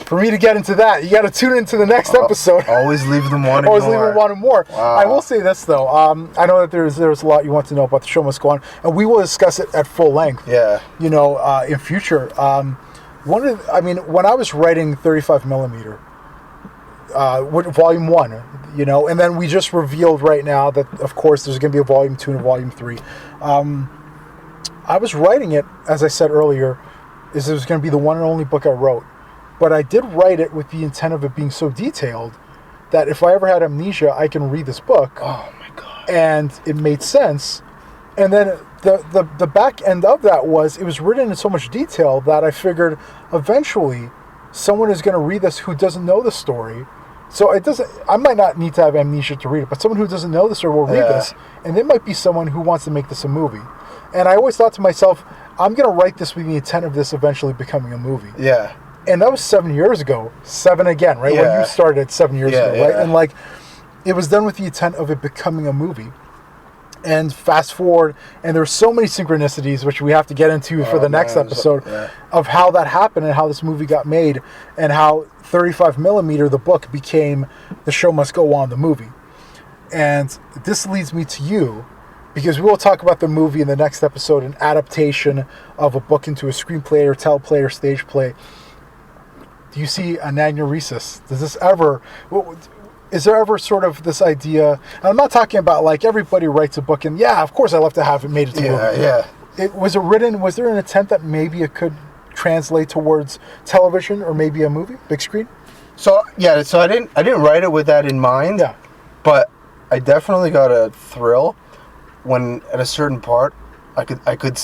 For me to get into that, you got to tune into the next episode. Always leave them wanting more. Always leave them wanting more. Wow. I will say this though. I know that there's a lot you want to know about the show must go on, and we will discuss it at full length. Yeah. In future. When I was writing 35 millimeter, volume 1, and then we just revealed right now that of course there's going to be a volume 2 and a volume 3. I was writing it, as I said earlier, it was going to be the one and only book I wrote, but I did write it with the intent of it being so detailed that if I ever had amnesia, I can read this book. Oh my God! And it made sense. And then the back end of that was it was written in so much detail that I figured eventually someone is going to read this who doesn't know the story. So I might not need to have amnesia to read it, but someone who doesn't know the story will read this, and there might be someone who wants to make this a movie. And I always thought to myself, I'm going to write this with the intent of this eventually becoming a movie. Yeah. And that was 7 years ago. 7 again, right? Yeah. When you started 7 years ago, right? Yeah. And like, it was done with the intent of it becoming a movie. And fast forward, and there's so many synchronicities, which we have to get into for the next episode, of how that happened and how this movie got made, and how 35 millimeter, the book, became The Show Must Go On, the movie. And this leads me to you, because we will talk about the movie in the next episode, an adaptation of a book into a screenplay or teleplay or stage play. Do you see Anagnorisis? Is there ever sort of this idea, and I'm not talking about like everybody writes a book and of course I'd love to have it made into a movie. Yeah. Was there an intent that maybe it could translate towards television or maybe a movie, big screen? So I didn't write it with that in mind. Yeah. But I definitely got a thrill when at a certain part I could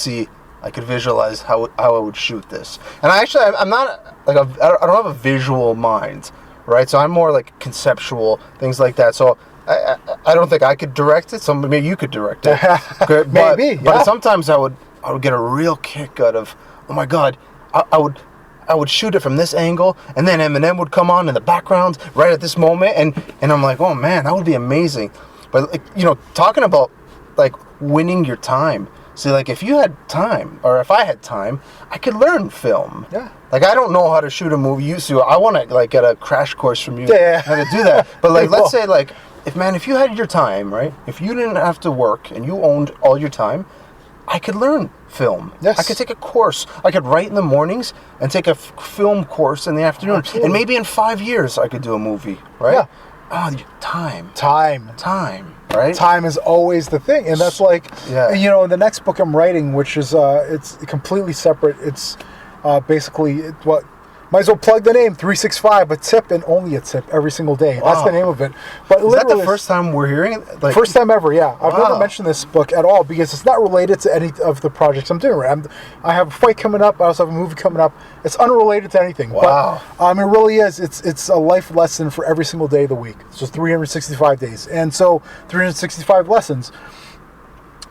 visualize how I would shoot this. And I'm not like I don't have a visual mind. Right, so I'm more like conceptual, things like that. So I don't think I could direct it. So maybe you could direct it. But sometimes I would get a real kick out of, oh my God, I would shoot it from this angle, and then Eminem would come on in the background right at this moment, and I'm like, oh man, that would be amazing. But like, talking about like winning your time. See, like if you had time, or if I had time, I could learn film. Yeah. Like I don't know how to shoot a movie. I want to like get a crash course from you how to do that. But like, let's say like, if you had your time, right? If you didn't have to work and you owned all your time, I could learn film. Yes. I could take a course. I could write in the mornings and take a film course in the afternoon. Absolutely. And maybe in 5 years I could do a movie, right? Yeah. Oh, time. Right? Time is always the thing, and that's like, in the next book I'm writing, which is it's completely separate. It's basically Might as well plug the name 365, a tip and only a tip every single day. Wow. That's the name of it. But Is that literally, the first time we're hearing it? Like, first time ever, yeah. I've never Wow. mentioned this book at all because it's not related to any of the projects I'm doing. Right? I have a fight coming up. I also have a movie coming up. It's unrelated to anything. Wow. But it really is. It's a life lesson for every single day of the week. So 365 days. And so 365 lessons.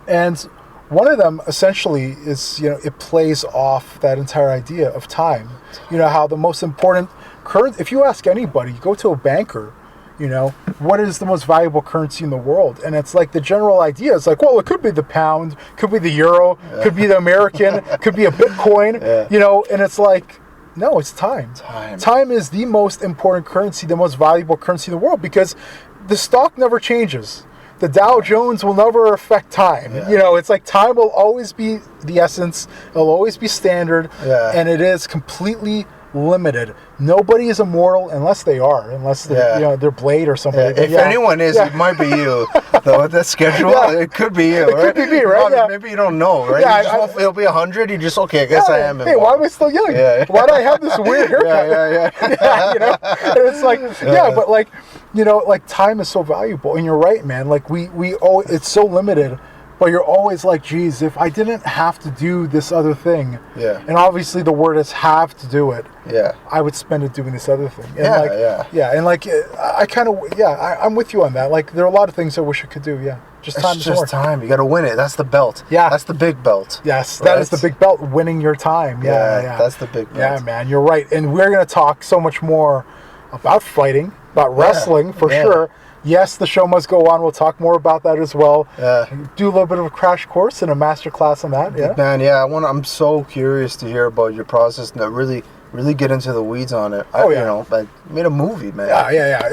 And one of them essentially is, it plays off that entire idea of time. How the most important if you ask anybody, go to a banker, what is the most valuable currency in the world? And it's like the general idea is like, well, it could be the pound, could be the euro, could be the American, could be a Bitcoin, and it's like, no, it's time. Time is the most important currency, the most valuable currency in the world because the stock never changes. The Dow Jones will never affect time. It's like time will always be the essence. It'll always be standard. And it is completely limited. Nobody is immortal unless they're they're Blade or somebody. If anyone is, it might be you. Though with that schedule, it could be you. It could be me, right? Maybe you don't know, right? It'll be 100. You just I guess I am. Hey, why am I still young? Why do I have this weird haircut? And it's like, but like time is so valuable, and you're right, man. Like it's so limited. But you're always like, geez, if I didn't have to do this other thing, and obviously the word is have to do it, I would spend it doing this other thing. And I'm with you on that. Like, there are a lot of things I wish I could do, Just time it's just time. You got to win it. That's the belt. That's the big belt. Yes, that is the big belt, winning your time. That's the big belt. Yeah, man, you're right. And we're going to talk so much more about fighting, about wrestling, for sure. Yes, the show must go on. We'll talk more about that as well. Do a little bit of a crash course and a master class on that. Man, I'm so curious to hear about your process and really get into the weeds on it. I made a movie, man.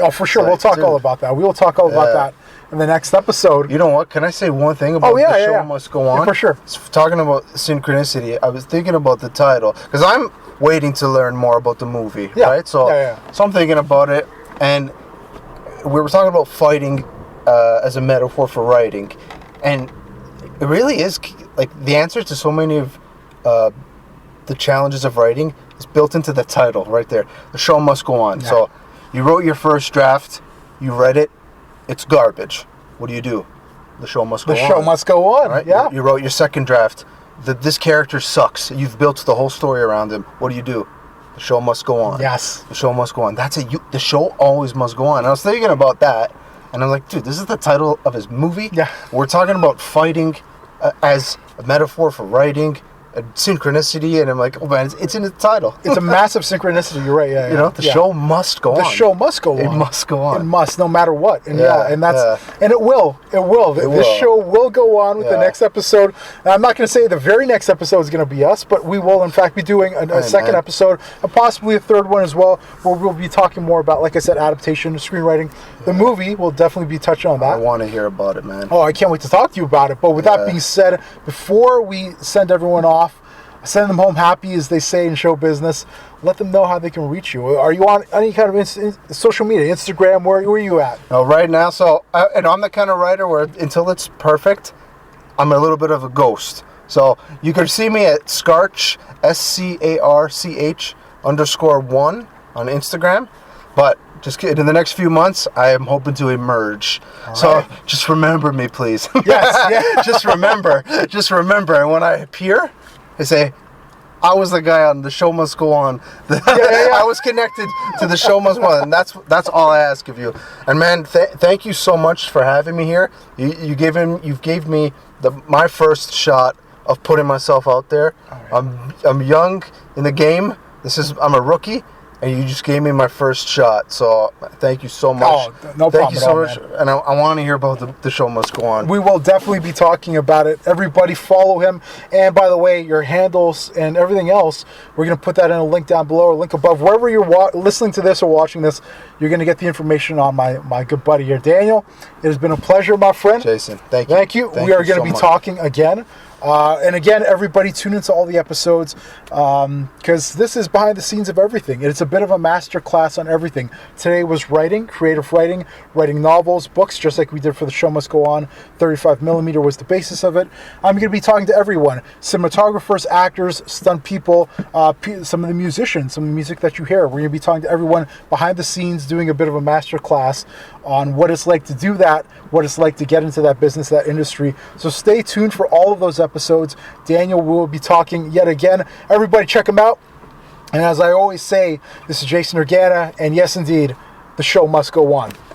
Oh, for sure. We'll talk all about that. We will talk all about that in the next episode. You know what? Can I say one thing about the show must go on? Yeah, for sure. Talking about Synchronicity, I was thinking about the title because I'm waiting to learn more about the movie, right? So I'm thinking about it, and we were talking about fighting as a metaphor for writing, and it really is like the answer to so many of the challenges of writing is built into the title right there. The show must go on. So you wrote your first draft, you read it, it's garbage. What do? The show must go on. The show must go on. Right? Yeah. You wrote your second draft. This character sucks. You've built the whole story around him. What do? The show must go on. Yes. The show must go on. The show always must go on. And I was thinking about that, and I'm like, dude, this is the title of his movie. Yeah. We're talking about fighting as a metaphor for writing, synchronicity, and I'm like, oh man, it's in the title. It's a massive synchronicity. You're right. The show must go on. The show must go on. It must go on. It must, no matter what. And and it will. This show will go on with the next episode. And I'm not going to say the very next episode is going to be us, but we will in fact be doing a second episode, and possibly a third one as well, where we'll be talking more about, like I said, adaptation, screenwriting. The movie will definitely be touching on that. I want to hear about it, man. Oh, I can't wait to talk to you about it. But with that being said, before we send everyone off, send them home happy, as they say in show business, let them know how they can reach you. Are you on any kind of social media, Instagram? Where are you at? Right now, and I'm the kind of writer where until it's perfect, I'm a little bit of a ghost. So you can see me at Scarch, SCARCH _1 on Instagram. But just in the next few months, I am hoping to emerge. All so right. Just remember me, please. Yes. Just remember. And when I appear, I say, I was the guy on The Show Must Go On. I was connected to The Show Must Go On, and that's all I ask of you. And man, thank you so much for having me here. You gave me my first shot of putting myself out there. Right. I'm young in the game. I'm a rookie. And you just gave me my first shot, so thank you so much. Oh, no problem. Thank you so much, and I want to hear about the show must go on. We will definitely be talking about it. Everybody follow him. And by the way, your handles and everything else, we're going to put that in a link down below or link above. Wherever you're listening to this or watching this, you're going to get the information on my good buddy here. Daniel, it has been a pleasure, my friend. Jason, thank you. Thank you. We are going to be talking again. And again, everybody tune into all the episodes because this is behind the scenes of everything. It's a bit of a master class on everything. Today was writing, creative writing, writing novels, books, just like we did for The Show Must Go On. 35mm was the basis of it. I'm going to be talking to everyone, cinematographers, actors, stunt people, some of the musicians, some of the music that you hear. We're going to be talking to everyone behind the scenes, doing a bit of a master class on what it's like to do that, what it's like to get into that business, that industry. So stay tuned for all of those episodes. Daniel will be talking yet again. Everybody check him out. And as I always say, this is Jason Durgana, and yes, indeed, the show must go on.